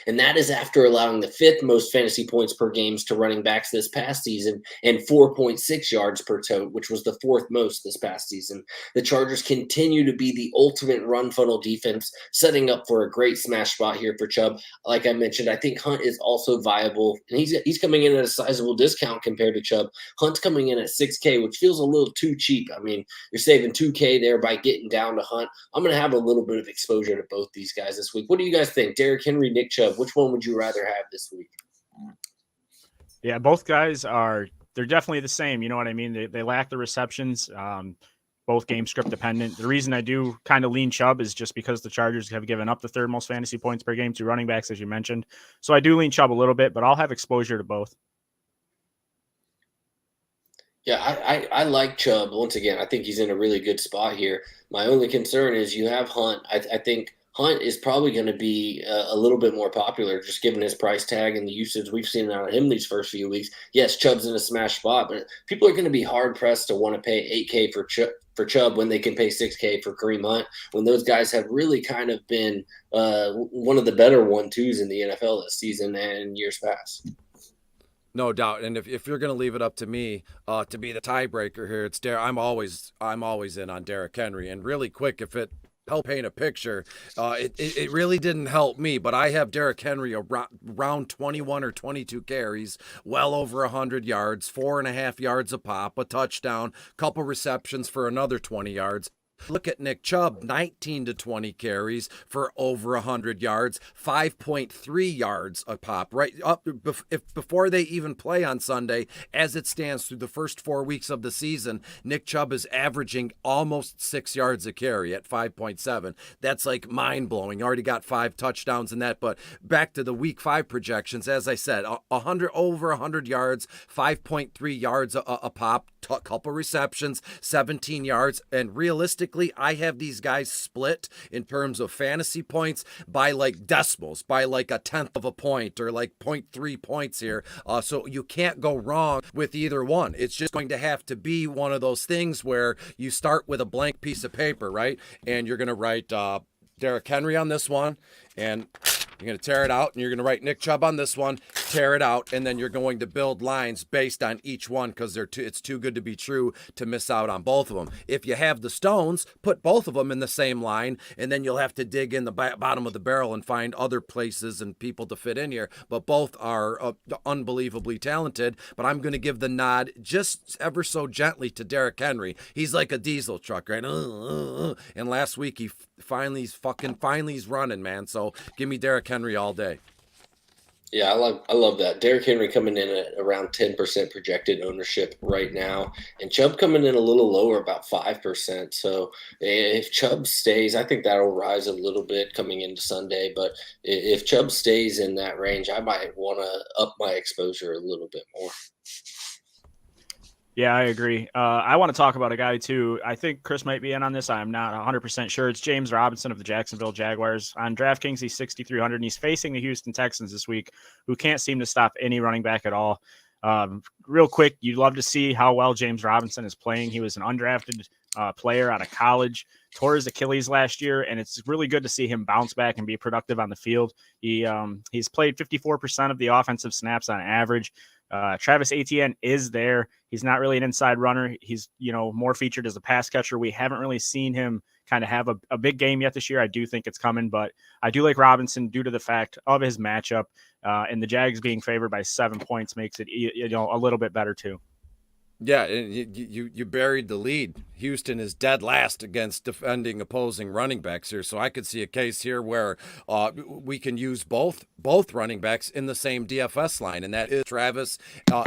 And that is after allowing the 5th most fantasy points per games to running backs this past season and 4.6 yards per tote, which was the 4th most this past season. The Chargers continue to be the ultimate run funnel defense, setting up for a great smash spot here for Chubb. Like I mentioned, I think Hunt is also viable, and he's coming in at a sizable discount compared to Chubb. Hunt's coming in at 6K, which feels a little too cheap. I mean, you're saving 2K there by getting down to Hunt. I'm going to have a little bit of exposure to both these guys this week. What do you guys think? Derrick Henry, Nick Chubb, which one would you rather have this week? Yeah, both guys they're definitely the same. You know what I mean? They lack the receptions, both game script dependent. The reason I do kind of lean Chubb is just because the Chargers have given up the 3rd most fantasy points per game to running backs, as you mentioned. So I do lean Chubb a little bit, but I'll have exposure to both. Yeah, I like Chubb. Once again, I think he's in a really good spot here. My only concern is you have Hunt. I think Hunt is probably going to be a little bit more popular, just given his price tag and the usage we've seen out of him these first few weeks. Yes, Chubb's in a smash spot, but people are going to be hard-pressed to want to pay $8K for Chubb when they can pay $6K for Kareem Hunt, when those guys have really kind of been one of the better 1-2s in the NFL this season and years past. No doubt. And if you're going to leave it up to me to be the tiebreaker here, it's I'm always in on Derrick Henry. And really quick, if it help paint a picture, it really didn't help me, but I have Derrick Henry around 21 or 22 carries, well over 100 yards, 4.5 yards a pop, a touchdown, couple receptions for another 20 yards. Look at Nick Chubb, 19 to 20 carries for over 100 yards, 5.3 yards a pop, right up before they even play on Sunday. As it stands through the first 4 weeks of the season, Nick Chubb is averaging almost 6 yards a carry at 5.7. That's like mind-blowing. Already got 5 touchdowns in that. But back to the week 5 projections, as I said, over 100 yards, 5.3 yards a pop, couple receptions, 17 yards, and realistically, I have these guys split in terms of fantasy points by like decimals, by like a tenth of a point or like 0.3 points here. So you can't go wrong with either one. It's just going to have to be one of those things where you start with a blank piece of paper, right? And you're going to write Derrick Henry on this one, and you're going to tear it out, and you're going to write Nick Chubb on this one, tear it out, and then you're going to build lines based on each one because it's too good to be true to miss out on both of them. If you have the stones, put both of them in the same line, and then you'll have to dig in the bottom of the barrel and find other places and people to fit in here. But both are unbelievably talented. But I'm going to give the nod just ever so gently to Derrick Henry. He's like a diesel truck, right? And last week he finally he's running, man. So give me Derrick Henry all day. Yeah, I love that. Derrick Henry coming in at around 10% projected ownership right now, and Chubb coming in a little lower, about 5%. So if Chubb stays, I think that'll rise a little bit coming into Sunday. But if Chubb stays in that range, I might want to up my exposure a little bit more. Yeah, I agree. I want to talk about a guy, too. I think Chris might be in on this. I'm not 100% sure. It's James Robinson of the Jacksonville Jaguars. On DraftKings, he's 6,300, and he's facing the Houston Texans this week, who can't seem to stop any running back at all. Real quick, you'd love to see how well James Robinson is playing. He was an undrafted player out of college, tore his Achilles last year, and it's really good to see him bounce back and be productive on the field. He's played 54% of the offensive snaps on average. Travis Etienne is there. He's not really an inside runner. He's, more featured as a pass catcher. We haven't really seen him kind of have a big game yet this year. I do think it's coming, but I do like Robinson due to the fact of his matchup, and the Jags being favored by 7 points makes it, a little bit better too. Yeah, you buried the lead. Houston is dead last against defending opposing running backs here, so I could see a case here where we can use both running backs in the same DFS line, and that is Travis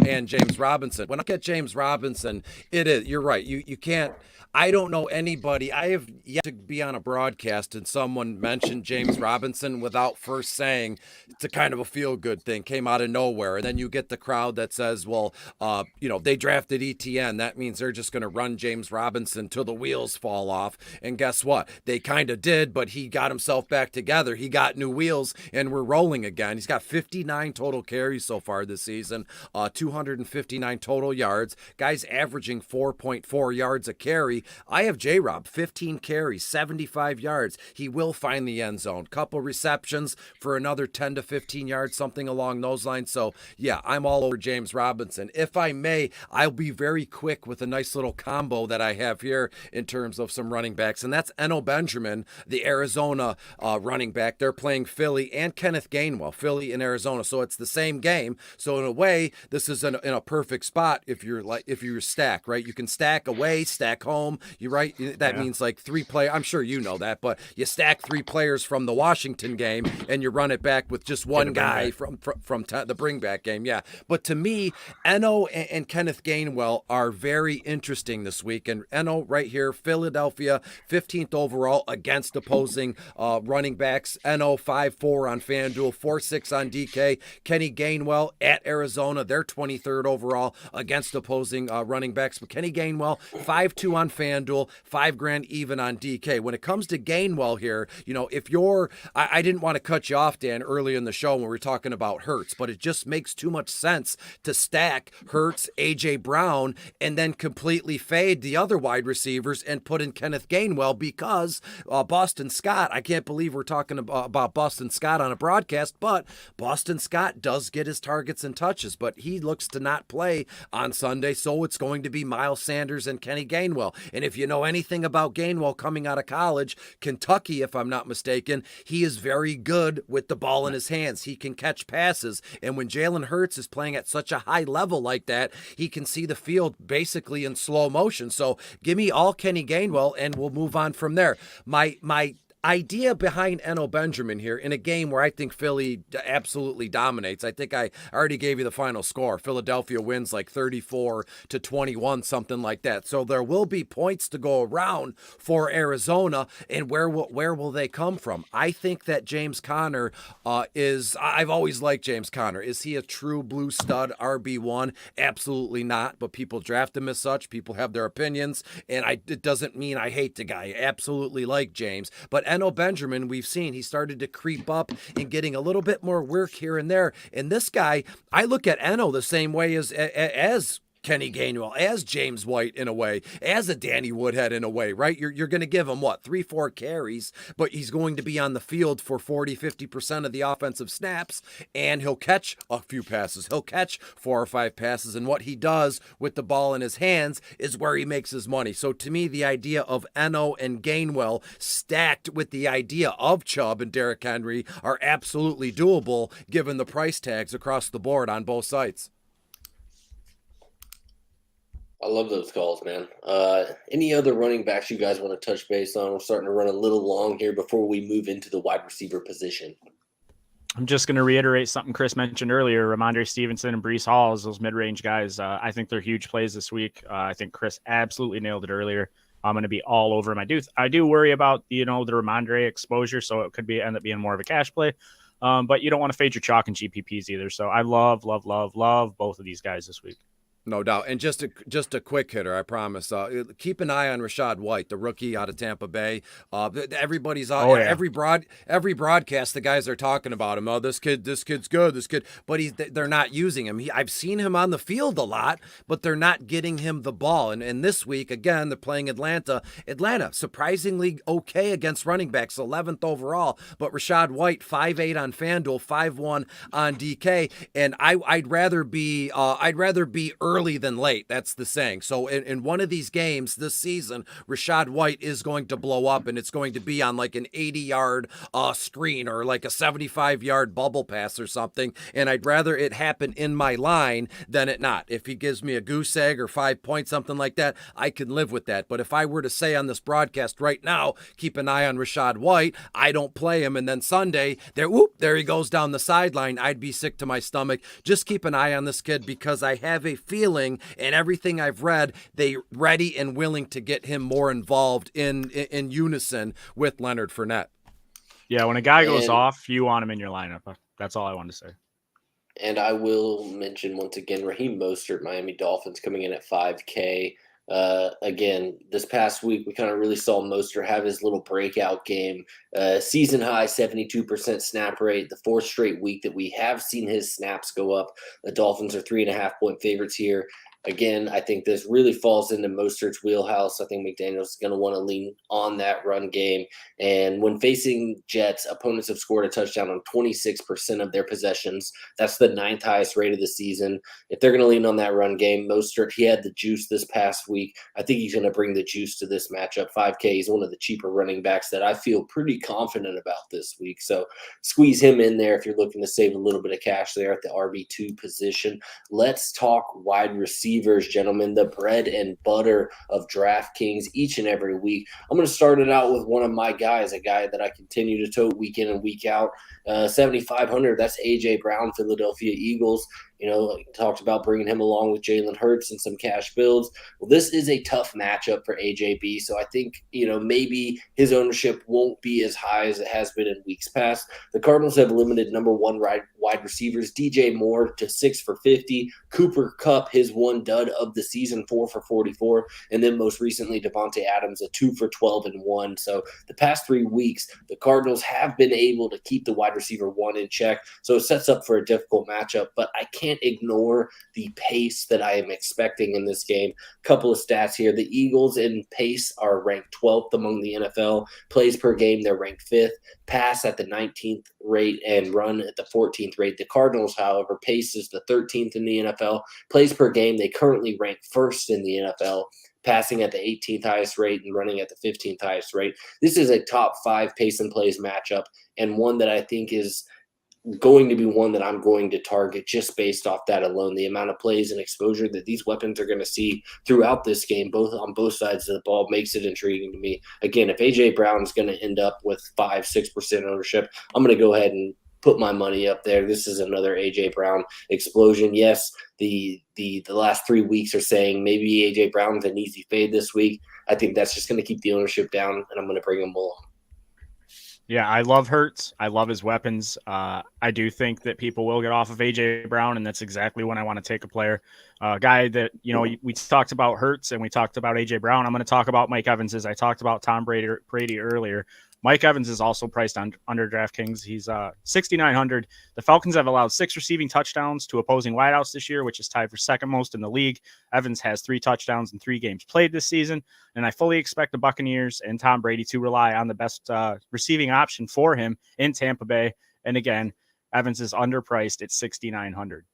and James Robinson. When I get James Robinson, you're right. You can't. I don't know anybody. I have yet to be on a broadcast and someone mentioned James Robinson without first saying it's a kind of a feel-good thing, came out of nowhere. And then you get the crowd that says, well, they drafted ETN. That means they're just going to run James Robinson till the wheels fall off. And guess what? They kind of did, but he got himself back together. He got new wheels, and we're rolling again. He's got 59 total carries so far this season, 259 total yards. Guy's averaging 4.4 yards a carry. I have J-Rob, 15 carries, 75 yards. He will find the end zone. Couple receptions for another 10 to 15 yards, something along those lines. So, yeah, I'm all over James Robinson. If I may, I'll be very quick with a nice little combo that I have here in terms of some running backs, and that's Eno Benjamin, the Arizona running back. They're playing Philly and Kenneth Gainwell, Philly and Arizona. So it's the same game. So in a way, this is in a perfect spot if you're stack, right? You can stack away, stack home. You right? That means like 3 players. I'm sure you know that, but you stack 3 players from the Washington game and you run it back with just one guy from the bring back game. Yeah. But to me, Eno and Kenneth Gainwell are very interesting this week. And Eno right here, Philadelphia, 15th overall against opposing running backs. Eno 5-4 on FanDuel, 4-6 on DK. Kenny Gainwell at Arizona, they're 23rd overall against opposing running backs. But Kenny Gainwell, 5-2 on FanDuel, $5,000 even on DK. When it comes to Gainwell here, if you're, I didn't want to cut you off, Dan, earlier in the show when we were talking about Hurts, but it just makes too much sense to stack Hurts, AJ Brown, and then completely fade the other wide receivers and put in Kenneth Gainwell because Boston Scott, I can't believe we're talking about Boston Scott on a broadcast, but Boston Scott does get his targets and touches, but he looks to not play on Sunday, so it's going to be Miles Sanders and Kenny Gainwell. And if you know anything about Gainwell coming out of college, Kentucky, if I'm not mistaken, he is very good with the ball in his hands. He can catch passes. And when Jalen Hurts is playing at such a high level like that, he can see the the field basically in slow motion. So give me all Kenny Gainwell, and we'll move on from there. My idea behind Eno Benjamin here in a game where I think Philly absolutely dominates. I think I already gave you the final score. Philadelphia wins like 34-21, something like that. So there will be points to go around for Arizona, and where will they come from? I think that James Conner I've always liked James Conner. Is he a true blue stud RB1? Absolutely not, but people draft him as such. People have their opinions, and it doesn't mean I hate the guy. I absolutely like James, but Eno Benjamin, we've seen he started to creep up and getting a little bit more work here and there. And this guy, I look at Eno the same way as Kenny Gainwell, as James White in a way, as a Danny Woodhead in a way, right? You're going to give him, 3-4 carries, but he's going to be on the field for 40-50% of the offensive snaps, and he'll catch a few passes. He'll catch 4 or 5 passes, and what he does with the ball in his hands is where he makes his money. So to me, the idea of Eno and Gainwell stacked with the idea of Chubb and Derrick Henry are absolutely doable given the price tags across the board on both sides. I love those calls, man. Any other running backs you guys want to touch base on? We're starting to run a little long here before we move into the wide receiver position. I'm just going to reiterate something Chris mentioned earlier. Ramondre Stevenson and Breece Hall, those mid-range guys, I think they're huge plays this week. I think Chris absolutely nailed it earlier. I'm going to be all over him. I do worry about, the Ramondre exposure, so it could end up being more of a cash play. But you don't want to fade your chalk and GPPs either. So I love both of these guys this week. No doubt. And just a quick hitter, I promise. Keep an eye on Rashad White, the rookie out of Tampa Bay. Everybody's on every broadcast. The guys are talking about him. Oh, this kid's good. But they're not using him. I've seen him on the field a lot, but they're not getting him the ball. And this week again, they're playing Atlanta. Atlanta surprisingly okay against running backs, 11th overall. But Rashad White, 5'8" on FanDuel, 5'1" on DK. And I'd rather be early than late. That's the saying. So in one of these games this season, Rashad White is going to blow up, and it's going to be on like an 80-yard screen or like a 75-yard bubble pass or something. And I'd rather it happen in my line than it not. If he gives me a goose egg or 5 points, something like that, I can live with that. But if I were to say on this broadcast right now, keep an eye on Rashad White, I don't play him, and then Sunday, there he goes down the sideline, I'd be sick to my stomach. Just keep an eye on this kid, because I have a feeling, and everything I've read, they ready and willing to get him more involved in unison with Leonard Fournette. Yeah, when a guy goes off, you want him in your lineup. That's all I wanted to say. And I will mention once again, Raheem Mostert, Miami Dolphins, coming in at 5K. Again, this past week, we kind of really saw Mostert have his little breakout game. Season high 72% snap rate, the 4th straight week that we have seen his snaps go up. The Dolphins are 3.5-point favorites here. Again, I think this really falls into Mostert's wheelhouse. I think McDaniels is going to want to lean on that run game. And when facing Jets, opponents have scored a touchdown on 26% of their possessions. That's the 9th highest rate of the season. If they're going to lean on that run game, Mostert, he had the juice this past week. I think he's going to bring the juice to this matchup. 5K, he's one of the cheaper running backs that I feel pretty confident about this week. So squeeze him in there if you're looking to save a little bit of cash there at the RB2 position. Let's talk wide receivers, gentlemen, the bread and butter of DraftKings each and every week. I'm going to start it out with one of my guys, a guy that I continue to tote week in and week out. 7,500, that's A.J. Brown, Philadelphia Eagles. Talked about bringing him along with Jalen Hurts and some cash builds. Well, this is a tough matchup for AJB, so I think, maybe his ownership won't be as high as it has been in weeks past. The Cardinals have limited number 1 wide receivers, DJ Moore to 6 for 50, Cooper Kupp, his one dud of the season, 4 for 44, and then most recently Devontae Adams, a 2 for 12 and 1. So the past 3 weeks, the Cardinals have been able to keep the wide receiver 1 in check, so it sets up for a difficult matchup, but I can't ignore the pace that I am expecting in this game. Couple of stats here. The Eagles in pace are ranked 12th among the NFL. Plays per game, they're ranked 5th. Pass at the 19th rate and run at the 14th rate. The Cardinals, however, pace is the 13th in the NFL. Plays per game, they currently rank 1st in the NFL. Passing at the 18th highest rate and running at the 15th highest rate. This is a top 5 pace and plays matchup, and one that I think is going to be one that I'm going to target just based off that alone. The amount of plays and exposure that these weapons are going to see throughout this game, both sides of the ball, makes it intriguing to me. Again, if AJ Brown is going to end up with 5-6% ownership, I'm going to go ahead and put my money up there. This is another AJ Brown explosion. Yes, the last 3 weeks are saying maybe AJ Brown's an easy fade this week. I think that's just going to keep the ownership down, and I'm going to bring him along. Yeah, I love Hurts. I love his weapons. I do think that people will get off of AJ Brown, and that's exactly when I want to take a player. Guy that, we talked about Hurts and we talked about AJ Brown. I'm going to talk about Mike Evans as I talked about Tom Brady earlier. Mike Evans is also priced under DraftKings. He's 6,900. The Falcons have allowed 6 receiving touchdowns to opposing wideouts this year, which is tied for second most in the league. Evans has 3 touchdowns in 3 games played this season, and I fully expect the Buccaneers and Tom Brady to rely on the best receiving option for him in Tampa Bay. And again, Evans is underpriced at 6,900.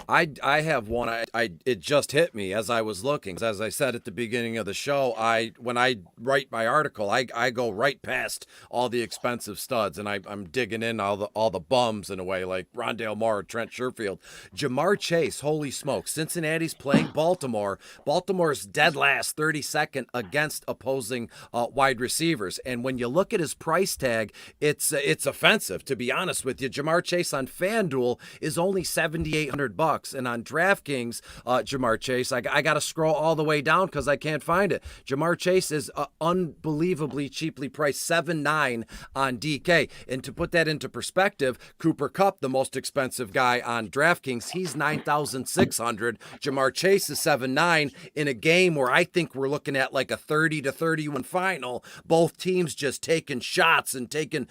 I have one. It just hit me as I was looking. As I said at the beginning of the show, when I write my article, I go right past all the expensive studs, and I'm digging in all the bums in a way, like Rondale Moore, Trent Sherfield, Jamar Chase. Holy smokes! Cincinnati's playing Baltimore. Baltimore's dead last, 32nd against opposing wide receivers. And when you look at his price tag, it's offensive. To be honest with you, Jamar Chase on FanDuel is only $7,800. And on DraftKings, Jamar Chase, I got to scroll all the way down because I can't find it. Jamar Chase is unbelievably cheaply priced, $7,900 on DK. And to put that into perspective, Cooper Kupp, the most expensive guy on DraftKings, he's $9,600. Jamar Chase is $7,900 in a game where I think we're looking at like a 30-31 final. Both teams just taking shots and taking,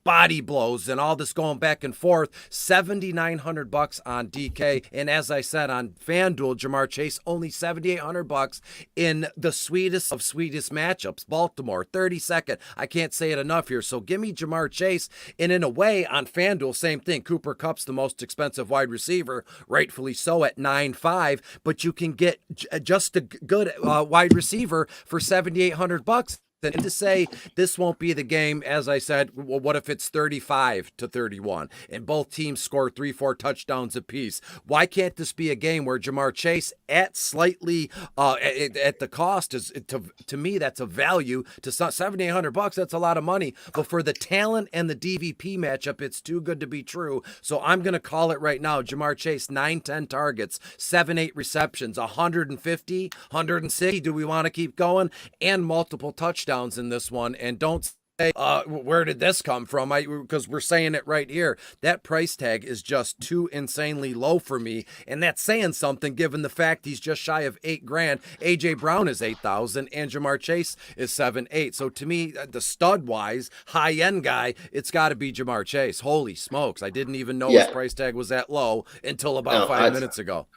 body blows and all this going back and forth. $7,900 on DK. And as I said on FanDuel, Jamar Chase only $7,800 in the sweetest of sweetest matchups. Baltimore, 32nd. I can't say it enough here. So give me Jamar Chase. And in a way, on FanDuel, same thing. Cooper Kupp's the most expensive wide receiver, rightfully so, at 9.5. But you can get just a good wide receiver for $7,800. And to say this won't be the game, as I said, well, what if it's 35-31 and both teams score 3-4 touchdowns apiece? Why can't this be a game where Jamar Chase at slightly at the cost is to me that's a value to $7,800? That's a lot of money, but for the talent and the DVP matchup, it's too good to be true. So I'm gonna call it right now. Jamar Chase, 9-10 targets, 7-8 receptions, 150, 160. Do we want to keep going? And multiple touchdowns in this one. And don't say, where did this come from? Because we're saying it right here. That price tag is just too insanely low for me. And that's saying something given the fact he's just shy of $8,000. AJ Brown is $8,000 and Jamar Chase is $7,800. So to me, the stud wise, high end guy, it's got to be Jamar Chase. Holy smokes. I didn't even know his price tag was that low until about 5 minutes ago.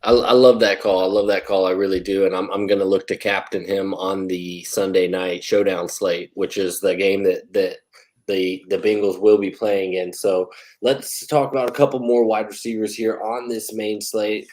I love that call. I love that call. I really do. And I'm going to look to captain him on the Sunday night showdown slate, which is the game that the Bengals will be playing in. So let's talk about a couple more wide receivers here on this main slate.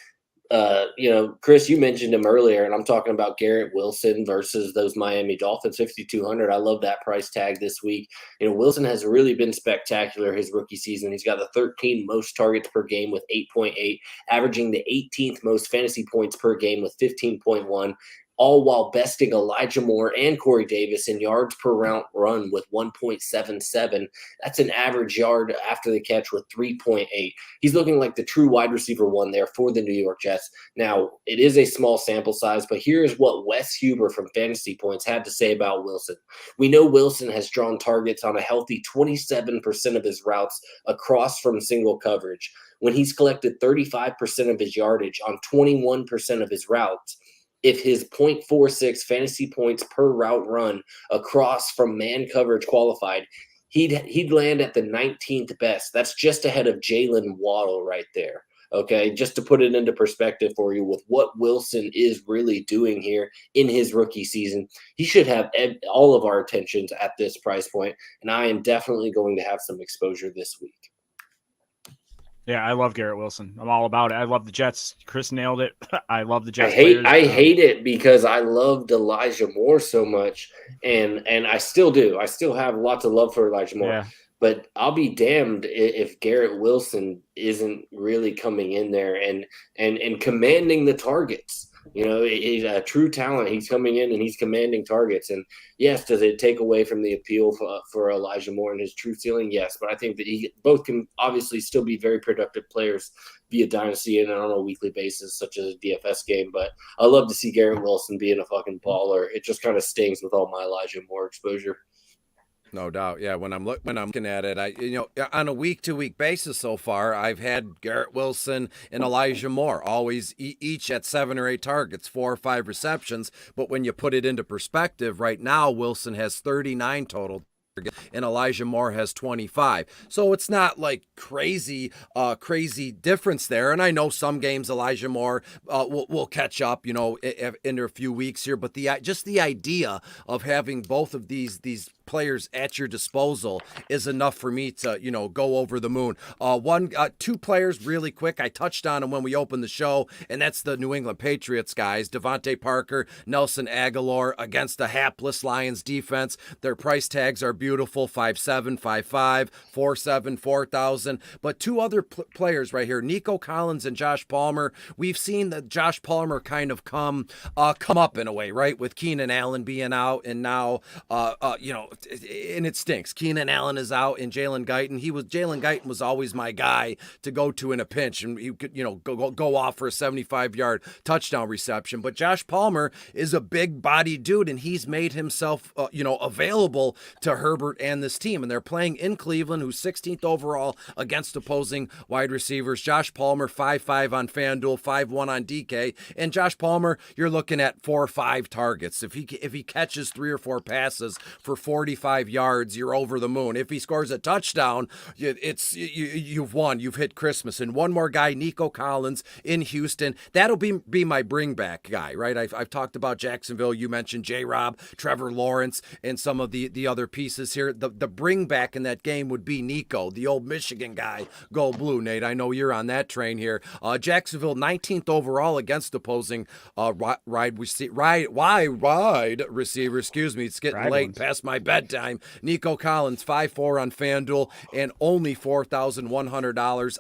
Chris, you mentioned him earlier, and I'm talking about Garrett Wilson versus those Miami Dolphins, 5,200. I love that price tag this week. Wilson has really been spectacular his rookie season. He's got the 13th most targets per game with 8.8, averaging the 18th most fantasy points per game with 15.1. All while besting Elijah Moore and Corey Davis in yards per route run with 1.77. That's an average yard after the catch with 3.8. He's looking like the true wide receiver one there for the New York Jets. Now, it is a small sample size, but here's what Wes Huber from Fantasy Points had to say about Wilson. We know Wilson has drawn targets on a healthy 27% of his routes across from single coverage. When he's collected 35% of his yardage on 21% of his routes, if his 0.46 fantasy points per route run across from man coverage qualified, he'd land at the 19th best. That's just ahead of Jalen Waddle right there. Okay, just to put it into perspective for you with what Wilson is really doing here in his rookie season, he should have all of our attentions at this price point, and I am definitely going to have some exposure this week. Yeah, I love Garrett Wilson. I'm all about it. I love the Jets. Chris nailed it. I love the Jets players. I hate it because I loved Elijah Moore so much, and I still do. I still have lots of love for Elijah Moore. Yeah. But I'll be damned if Garrett Wilson isn't really coming in there and commanding the targets. You know, he's a true talent. He's coming in and he's commanding targets. And yes, does it take away from the appeal for Elijah Moore and his true ceiling? Yes, but I think that both can obviously still be very productive players via dynasty and on a weekly basis, such as a DFS game. But I love to see Garrett Wilson being a fucking baller. It just kind of stings with all my Elijah Moore exposure. No doubt. Yeah, when I'm looking at it, on a week-to-week basis so far, I've had Garrett Wilson and Elijah Moore always each at 7 or 8 targets, 4 or 5 receptions. But when you put it into perspective, right now Wilson has 39 total and Elijah Moore has 25. So it's not like crazy difference there. And I know some games Elijah Moore will catch up, in a few weeks here. But just the idea of having both of these players at your disposal is enough for me to, go over the moon. Two players really quick. I touched on them when we opened the show, and that's the New England Patriots guys, Devontae Parker, Nelson Aguilar against the hapless Lions defense. Their price tags are beautiful, 5.7, 5.5, 4.7, 4,000. But two other players right here, Nico Collins and Josh Palmer. We've seen that Josh Palmer kind of come up in a way, right? With Keenan Allen being out, and now, and it stinks. Keenan Allen is out, and Jalen Guyton was always my guy to go to in a pinch, and he could, go off for a 75-yard touchdown reception. But Josh Palmer is a big body dude, and he's made himself, available to Herbert and this team. And they're playing in Cleveland, who's 16th overall against opposing wide receivers. Josh Palmer, 5.5 on FanDuel, 5.1 on DK. And Josh Palmer, you're looking at 4 or 5 targets. If he catches 3 or 4 passes for 45 yards, you're over the moon. If he scores a touchdown, you've won. You've hit Christmas. And one more guy, Nico Collins in Houston. That'll be my bring back guy, right? I've talked about Jacksonville. You mentioned J-Rob, Trevor Lawrence, and some of the other pieces here. The bring back in that game would be Nico, the old Michigan guy. Go blue, Nate. I know you're on that train here. Jacksonville, 19th overall against opposing wide receiver. Excuse me. It's getting late past my bedtime. Nico Collins, 5.4 on FanDuel and only $4,100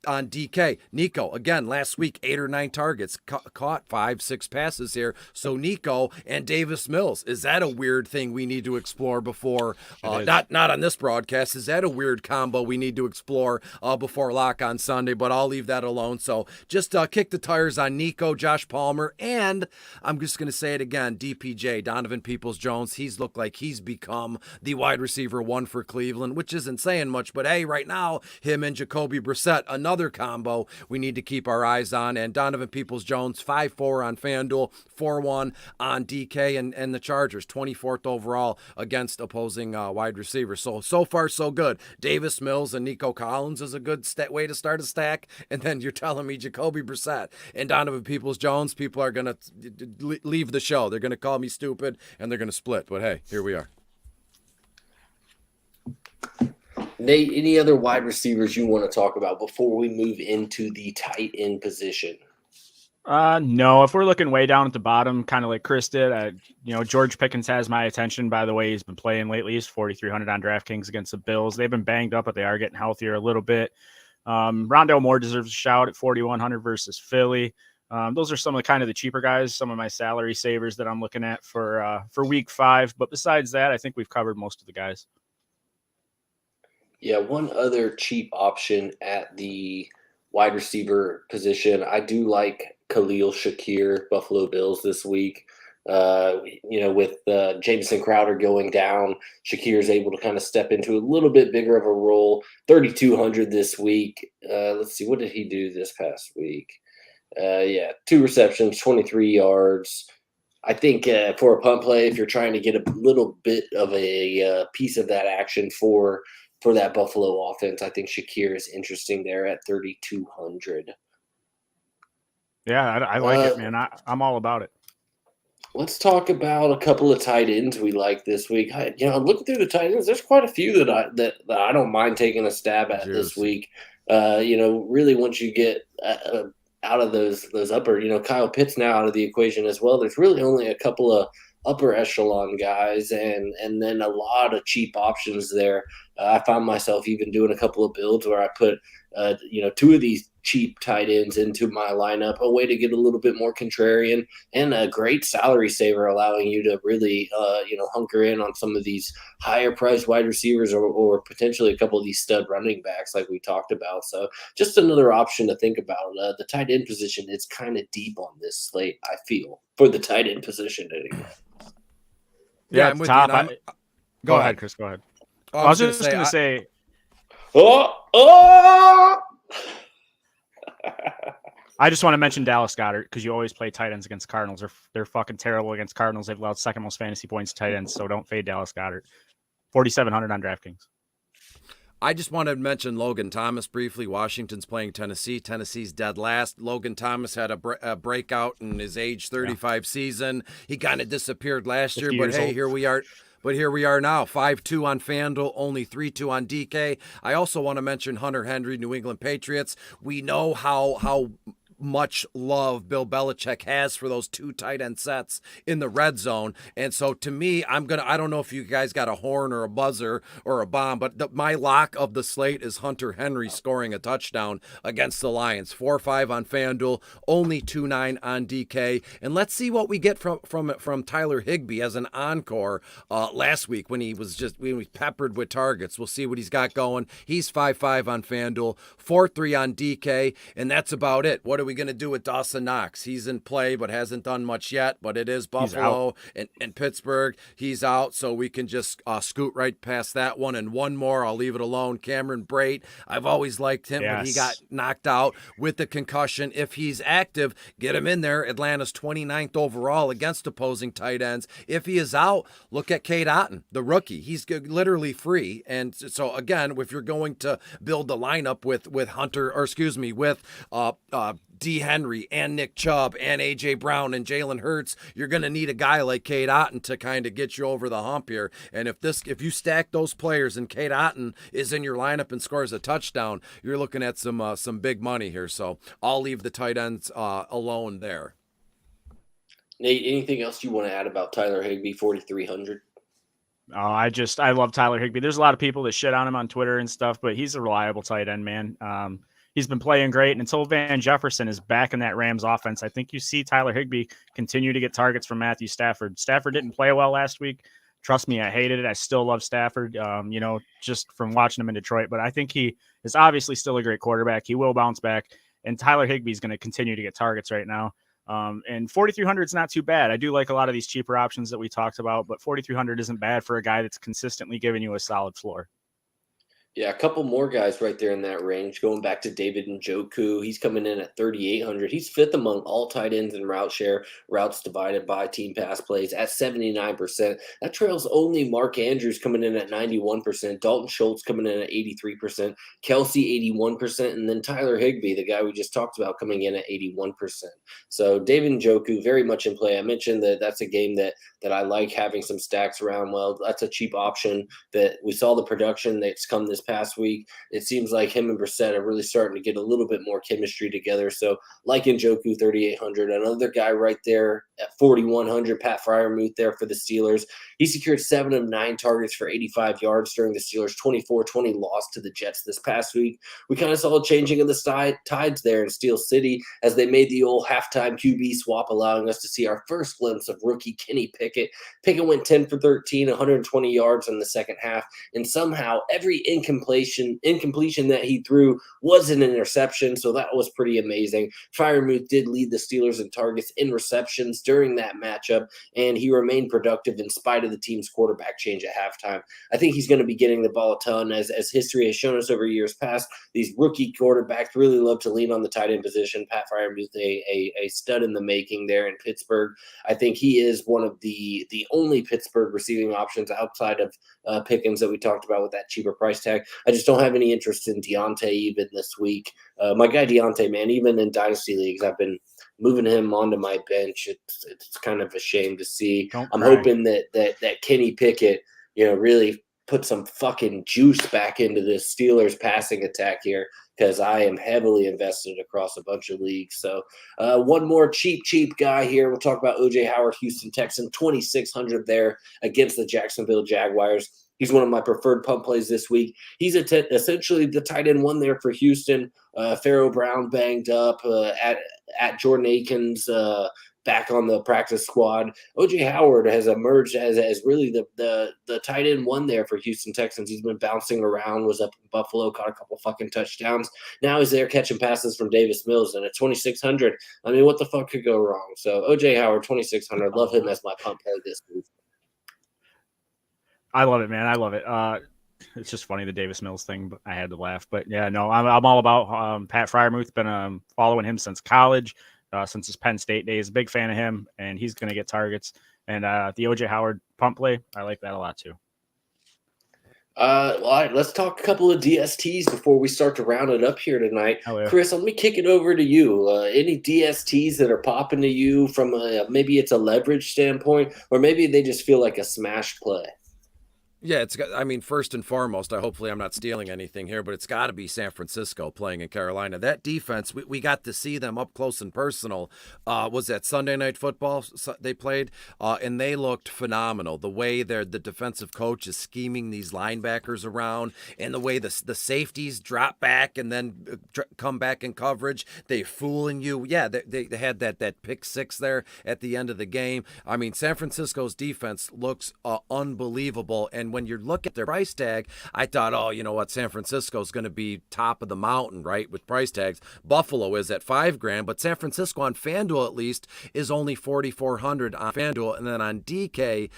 on DK. Nico, again, last week, 8 or 9 targets, caught 5-6 passes here. So Nico and Davis Mills, is that a weird thing we need to explore before, not on this broadcast, is that a weird combo we need to explore before lock on Sunday, but I'll leave that alone. So just kick the tires on Nico, Josh Palmer, and I'm just going to say it again, DPJ, Donovan Peoples-Jones, he's looked like he's become the wide receiver 1 for Cleveland, which isn't saying much, but hey, right now, him and Jacoby Brissett, another combo we need to keep our eyes on. And Donovan Peoples-Jones, 5.4 on FanDuel, 4.1 on DK, and the Chargers, 24th overall against opposing wide receivers. So far, so good. Davis Mills and Nico Collins is a good way to start a stack. And then you're telling me Jacoby Brissett and Donovan Peoples-Jones, people are going to leave the show. They're going to call me stupid, and they're going to split. But hey, here we are. Nate, any other wide receivers you want to talk about before we move into the tight end position? No, if we're looking way down at the bottom, kind of like Chris did, George Pickens has my attention. By the way, he's been playing lately. He's 4,300 on DraftKings against the Bills. They've been banged up, but they are getting healthier a little bit. Rondale Moore deserves a shout at 4,100 versus Philly. Those are some of the cheaper guys, some of my salary savers that I'm looking at for week 5. But besides that, I think we've covered most of the guys. Yeah, one other cheap option at the wide receiver position. I do like Khalil Shakir, Buffalo Bills this week. With Jamison Crowder going down, Shakir is able to kind of step into a little bit bigger of a role. 3,200 this week. Let's see, what did he do this past week? 2 receptions, 23 yards. I think for a punt play, if you're trying to get a little bit of a piece of that action for that Buffalo offense, I think Shakir is interesting there at 3,200. Yeah, I like it, man. I'm all about it. Let's talk about a couple of tight ends we like this week. Looking through the tight ends, there's quite a few that I don't mind taking a stab at this week. really once you get out of those upper, Kyle Pitts now out of the equation as well. There's really only a couple of upper echelon guys, and then a lot of cheap options there. I found myself even doing a couple of builds where I put two of these cheap tight ends into my lineup, a way to get a little bit more contrarian and a great salary saver, allowing you to really hunker in on some of these higher priced wide receivers or potentially a couple of these stud running backs like we talked about. So just another option to think about. The tight end position is kind of deep on this slate, I feel, for the tight end position anyway. Yeah, I'm with top, you. Go ahead, Chris. Go ahead. Oh, I was just going to say. I just want to mention Dallas Goedert because you always play tight ends against Cardinals. They're fucking terrible against Cardinals. They've allowed second most fantasy points to tight ends, so don't fade Dallas Goedert. 4,700 on DraftKings. I just wanted to mention Logan Thomas briefly. Washington's playing Tennessee. Tennessee's dead last. Logan Thomas had a breakout in his age 35 season. He kind of disappeared last year, but hey, here we are. But here we are now, 5-2 on FanDuel, only 3-2 on DK. I also want to mention Hunter Henry, New England Patriots. We know how much love Bill Belichick has for those two tight end sets in the red zone. And so to me, I don't know if you guys got a horn or a buzzer or a bomb, but my lock of the slate is Hunter Henry scoring a touchdown against the Lions. 4-5 on FanDuel, only 2-9 on DK. And let's see what we get from Tyler Higbee as an encore last week when he was peppered with targets. We'll see what he's got going. He's 5-5 on FanDuel, 4-3 on DK, and that's about it. What are we going to do with Dawson Knox? He's in play but hasn't done much yet, but it is Buffalo and Pittsburgh. He's out, so we can just scoot right past that one. And one more, I'll leave it alone. Cameron Brate. I've always liked him, but he got knocked out with the concussion. If he's active, get him in there. Atlanta's 29th overall against opposing tight ends. If he is out, look at Cade Otton, the rookie. He's literally free. And so again, if you're going to build the lineup with D. Henry and Nick Chubb and A.J. Brown and Jalen Hurts, you're going to need a guy like Cade Otton to kind of get you over the hump here. And if you stack those players and Cade Otton is in your lineup and scores a touchdown, you're looking at some big money here. So I'll leave the tight ends alone there. Nate, anything else you want to add about Tyler Higbee, 4,300? I love Tyler Higbee. There's a lot of people that shit on him on Twitter and stuff, but he's a reliable tight end, man. He's been playing great. And until Van Jefferson is back in that Rams offense, I think you see Tyler Higbee continue to get targets from Matthew Stafford. Stafford didn't play well last week. Trust me, I hated it. I still love Stafford, just from watching him in Detroit. But I think he is obviously still a great quarterback. He will bounce back. And Tyler Higbee is going to continue to get targets right now. And 4,300 is not too bad. I do like a lot of these cheaper options that we talked about, but 4,300 isn't bad for a guy that's consistently giving you a solid floor. Yeah, a couple more guys right there in that range. Going back to David Njoku, he's coming in at 3,800. He's fifth among all tight ends in route share, routes divided by team pass plays at 79%. That trails only Mark Andrews coming in at 91%, Dalton Schultz coming in at 83%, Kelsey 81%, and then Tyler Higbee, the guy we just talked about, coming in at 81%. So David Njoku very much in play. I mentioned that that's a game that I like having some stacks around. Well, that's a cheap option that we saw the production that's come this past week. It seems like him and Brissett are really starting to get a little bit more chemistry together. So like Njoku, 3,800. Another guy right there at 4,100, Pat Freiermuth there for the Steelers. He secured 7 of 9 targets for 85 yards during the Steelers' 24-20 loss to the Jets this past week. We kind of saw a changing of the tides there in Steel City as they made the old halftime QB swap, allowing us to see our first glimpse of rookie Kenny Pickett. Pickett went 10 for 13, 120 yards in the second half, and somehow every incompletion that he threw was an interception, so that was pretty amazing. Freiermuth did lead the Steelers in targets and receptions during that matchup, and he remained productive in spite of the team's quarterback change at halftime. I think he's going to be getting the ball a ton, as history has shown us over years past. These rookie quarterbacks really love to lean on the tight end position. Pat Freiermuth, a stud in the making there in Pittsburgh. I think he is one of the only Pittsburgh receiving options outside of Pickens that we talked about with that cheaper price tag. I just don't have any interest in Deontay even this week. My guy Deontay, man, even in Dynasty Leagues, I've been moving him onto my bench. It's kind of a shame to see. I'm hoping that Kenny Pickett, really put some fucking juice back into this Steelers passing attack here, because I am heavily invested across a bunch of leagues. So one more cheap guy here. We'll talk about O.J. Howard, Houston Texan, 2,600 there against the Jacksonville Jaguars. He's one of my preferred pump plays this week. He's essentially the tight end one there for Houston. Pharaoh Brown banged up at Jordan Akins back on the practice squad. O.J. Howard has emerged as really the tight end one there for Houston Texans. He's been bouncing around, was up in Buffalo, caught a couple fucking touchdowns. Now he's there catching passes from Davis Mills, and at 2,600, I mean, what the fuck could go wrong? So O.J. Howard, 2,600. Love him as my pump play this week. I love it, man. I love it. It's just funny, the Davis Mills thing, but I had to laugh. But yeah, no, I'm all about Pat Freiermuth. Been following him since college, since his Penn State days. Big fan of him, and he's going to get targets. And the O.J. Howard pump play, I like that a lot too. All right, let's talk a couple of DSTs before we start to round it up here tonight. Oh, yeah. Chris, let me kick it over to you. Any DSTs that are popping to you from maybe it's a leverage standpoint, or maybe they just feel like a smash play? Yeah, I mean, first and foremost, hopefully I'm not stealing anything here, but it's got to be San Francisco playing in Carolina. That defense, we got to see them up close and personal. Was that Sunday Night Football they played? And they looked phenomenal. The way the defensive coach is scheming these linebackers around, and the way the safeties drop back and then come back in coverage, they fooling you. Yeah, they had that pick six there at the end of the game. I mean, San Francisco's defense looks unbelievable, and when you look at their price tag, I thought, oh, you know what, San Francisco's going to be top of the mountain, right, with price tags. Buffalo is at $5,000, but San Francisco on FanDuel at least is only $4,400 on FanDuel, and then on DK,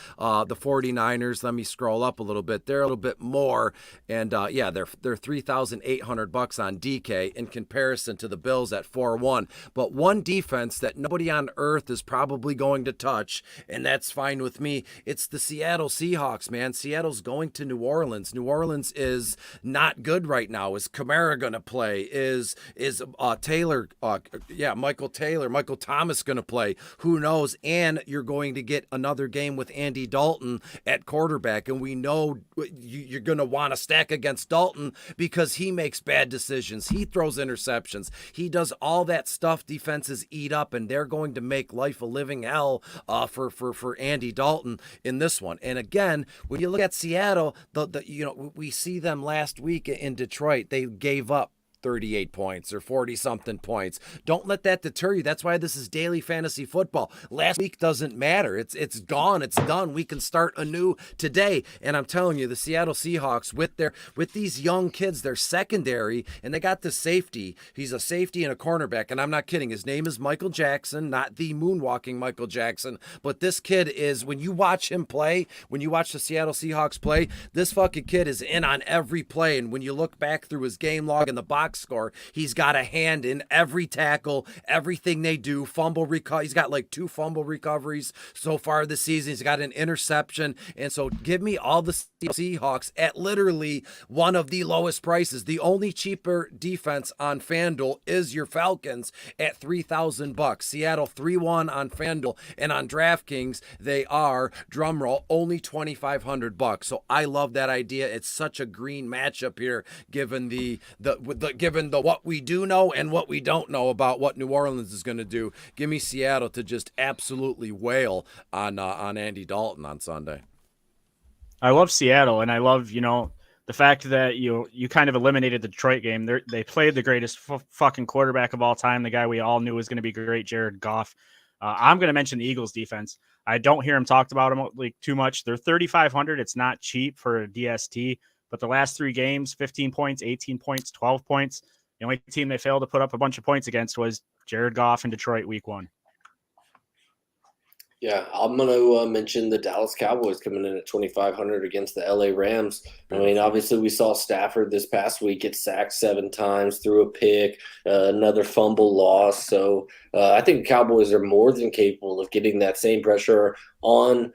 the 49ers. Let me scroll up a little bit. They're a little bit more, and yeah, they're $3,800 on DK in comparison to the Bills at 4-1. But one defense that nobody on earth is probably going to touch, and that's fine with me. It's the Seattle Seahawks, man. Seattle's going to New Orleans. New Orleans is not good right now. Is Kamara going to play? Is Taylor, Michael Thomas going to play? Who knows? And you're going to get another game with Andy Dalton at quarterback, and we know you're going to want to stack against Dalton because he makes bad decisions. He throws interceptions. He does all that stuff defenses eat up, and they're going to make life a living hell for Andy Dalton in this one. And again, when you look at Seattle, we see them last week in Detroit. They gave up 38 points or 40-something points. Don't let that deter you. That's why this is daily fantasy football. Last week doesn't matter. It's gone. It's done. We can start anew today. And I'm telling you, the Seattle Seahawks with these young kids, they're secondary, and they got the safety. He's a safety and a cornerback, and I'm not kidding. His name is Michael Jackson, not the moonwalking Michael Jackson. But this kid is, when you watch him play, when you watch the Seattle Seahawks play, this fucking kid is in on every play. And when you look back through his game log and the box score, he's got a hand in every tackle, everything they do. He's got like 2 fumble recoveries so far this season. He's got an interception. And so give me all the Seahawks at literally one of the lowest prices. The only cheaper defense on FanDuel is your Falcons at $3,000. Seattle 3-1 on FanDuel, and on DraftKings they are, drumroll, only $2,500. So I love that idea. It's such a green matchup here, given given what we do know and what we don't know about what New Orleans is going to do. Give me Seattle to just absolutely wail on Andy Dalton on Sunday. I love Seattle, and I love, the fact that you kind of eliminated the Detroit game. They played the greatest fucking quarterback of all time, the guy we all knew was going to be great, Jared Goff. I'm going to mention the Eagles defense. I don't hear him talked about him like too much. They're $3,500. It's not cheap for a DST. But the last 3 games, 15 points, 18 points, 12 points. The only team they failed to put up a bunch of points against was Jared Goff in Detroit week 1. Yeah, I'm going to mention the Dallas Cowboys coming in at 2,500 against the LA Rams. I mean, obviously we saw Stafford this past week get sacked 7 times, threw a pick, another fumble loss. So I think the Cowboys are more than capable of getting that same pressure on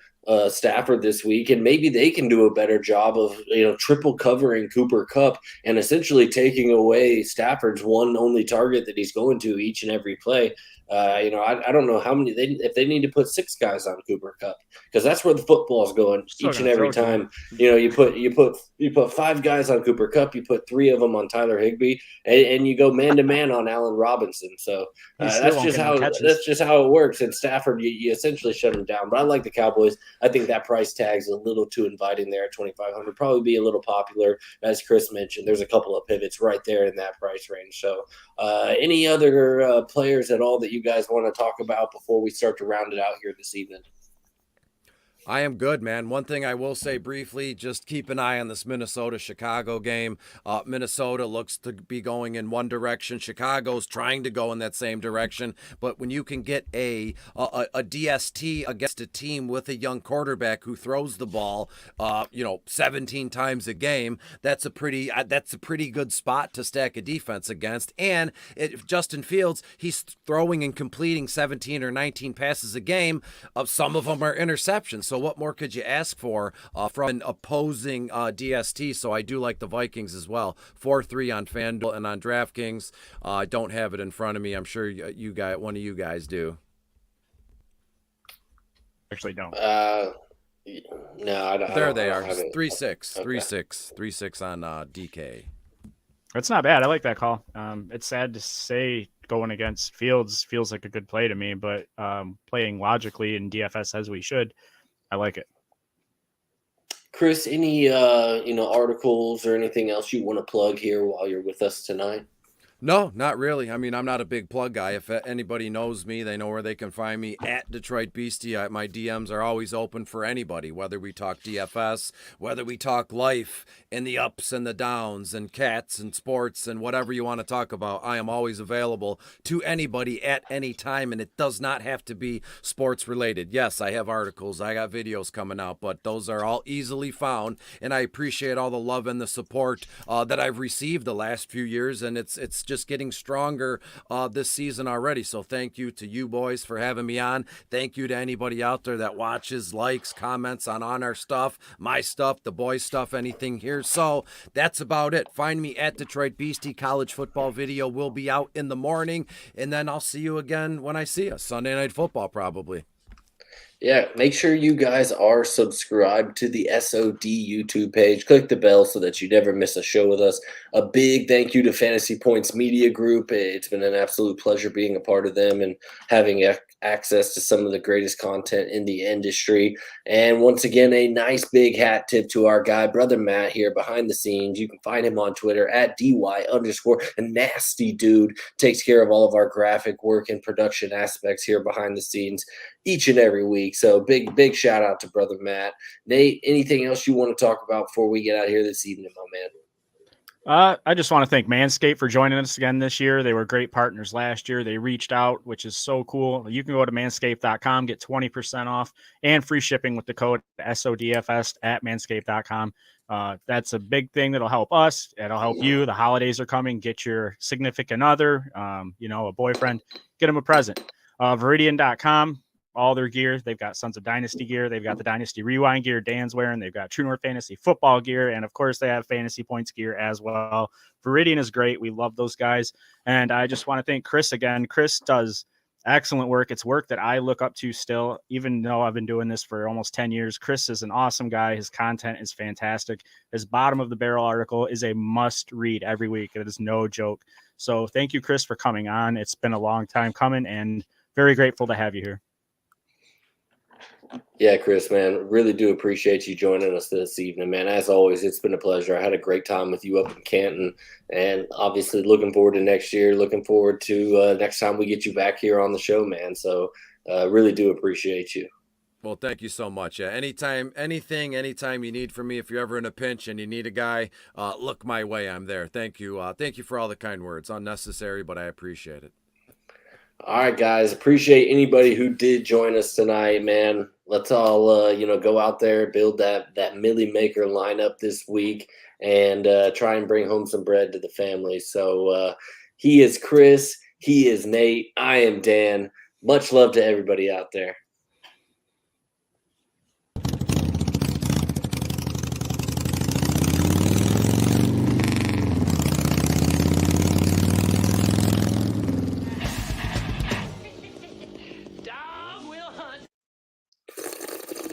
Stafford this week, and maybe they can do a better job of triple covering Cooper Kupp and essentially taking away Stafford's one only target that he's going to each and every play. I don't know how many if they need to put 6 guys on Cooper Kupp, because that's where the football is going Still each and gonna every throw to him. time. You put 5 guys on Cooper Kupp, you put 3 of them on Tyler Higbee, and you go man to man on Allen Robinson. So He still that's won't just get no how catches. it works. And Stafford, you essentially shut him down. But I like the Cowboys. I think that price tag's a little too inviting there at 2,500. Probably be a little popular, as Chris mentioned. There's a couple of pivots right there in that price range. So, any other players at all that you guys want to talk about before we start to round it out here this evening? I am good, man. One thing I will say briefly, just keep an eye on this Minnesota-Chicago game. Minnesota looks to be going in one direction. Chicago's trying to go in that same direction. But when you can get a DST against a team with a young quarterback who throws the ball, 17 times a game, that's a pretty good spot to stack a defense against. And if Justin Fields, he's throwing and completing 17 or 19 passes a game. Some of them are interceptions. So what more could you ask for from an opposing DST? So I do like the Vikings as well. 4-3 on FanDuel and on DraftKings. I don't have it in front of me. I'm sure one of you guys do. Actually, don't. No, I don't. There they are. I don't have it. 3-6, Okay. 3-6 on DK. That's not bad. I like that call. It's sad to say going against Fields feels like a good play to me, but playing logically in DFS as we should, I like it. Chris, any articles or anything else you want to plug here while you're with us tonight? No, not really. I mean, I'm not a big plug guy. If anybody knows me, they know where they can find me at Detroit Beastie. My DMs are always open for anybody, whether we talk DFS, whether we talk life and the ups and the downs and cats and sports and whatever you want to talk about. I am always available to anybody at any time, and it does not have to be sports related. Yes, I have articles, I got videos coming out, but those are all easily found, and I appreciate all the love and the support that I've received the last few years, and it's just getting stronger this season already. So thank you to you boys for having me on. Thank you to anybody out there that watches, likes, comments on our stuff, my stuff, the boys' stuff, anything here. So that's about it. Find me at Detroit Beastie. College football video will be out in the morning, and then I'll see you again when I see you. Sunday Night Football, probably. Yeah, make sure you guys are subscribed to the SOD YouTube page. Click the bell so that you never miss a show with us. A big thank you to Fantasy Points Media Group. It's been an absolute pleasure being a part of them and having access to some of the greatest content in the industry. And once again, a nice big hat tip to our guy, Brother Matt, here behind the scenes. You can find him on Twitter at DY_nasty dude. Takes care of all of our graphic work and production aspects here behind the scenes each and every week. So big shout out to Brother Matt. Nate, anything else you want to talk about before we get out here this evening, my man? I just want to thank Manscaped for joining us again this year. They were great partners last year. They reached out, which is so cool. You can go to manscaped.com, get 20% off and free shipping with the code SODFS at manscaped.com. That's a big thing that'll help us. It'll help you. The holidays are coming. Get your significant other, a boyfriend, get them a present. Veridian.com. All their gear. They've got Sons of Dynasty gear. They've got the Dynasty Rewind gear Dan's wearing. They've got True North Fantasy football gear. And of course, they have Fantasy Points gear as well. Veridian is great. We love those guys. And I just want to thank Chris again. Chris does excellent work. It's work that I look up to still, even though I've been doing this for almost 10 years. Chris is an awesome guy. His content is fantastic. His bottom of the barrel article is a must read every week. It is no joke. So thank you, Chris, for coming on. It's been a long time coming and very grateful to have you here. Yeah, Chris, man, really do appreciate you joining us this evening, man. As always, it's been a pleasure. I had a great time with you up in Canton, and obviously looking forward to next year. Looking forward to next time we get you back here on the show, man. So really do appreciate you. Well, thank you so much. Yeah, anytime you need from me, if you're ever in a pinch and you need a guy, look my way. I'm there. Thank you. Thank you for all the kind words. Unnecessary, but I appreciate it. All right, guys. Appreciate anybody who did join us tonight, man. Let's all, go out there, build that Millie Maker lineup this week, and try and bring home some bread to the family. So he is Chris. He is Nate. I am Dan. Much love to everybody out there.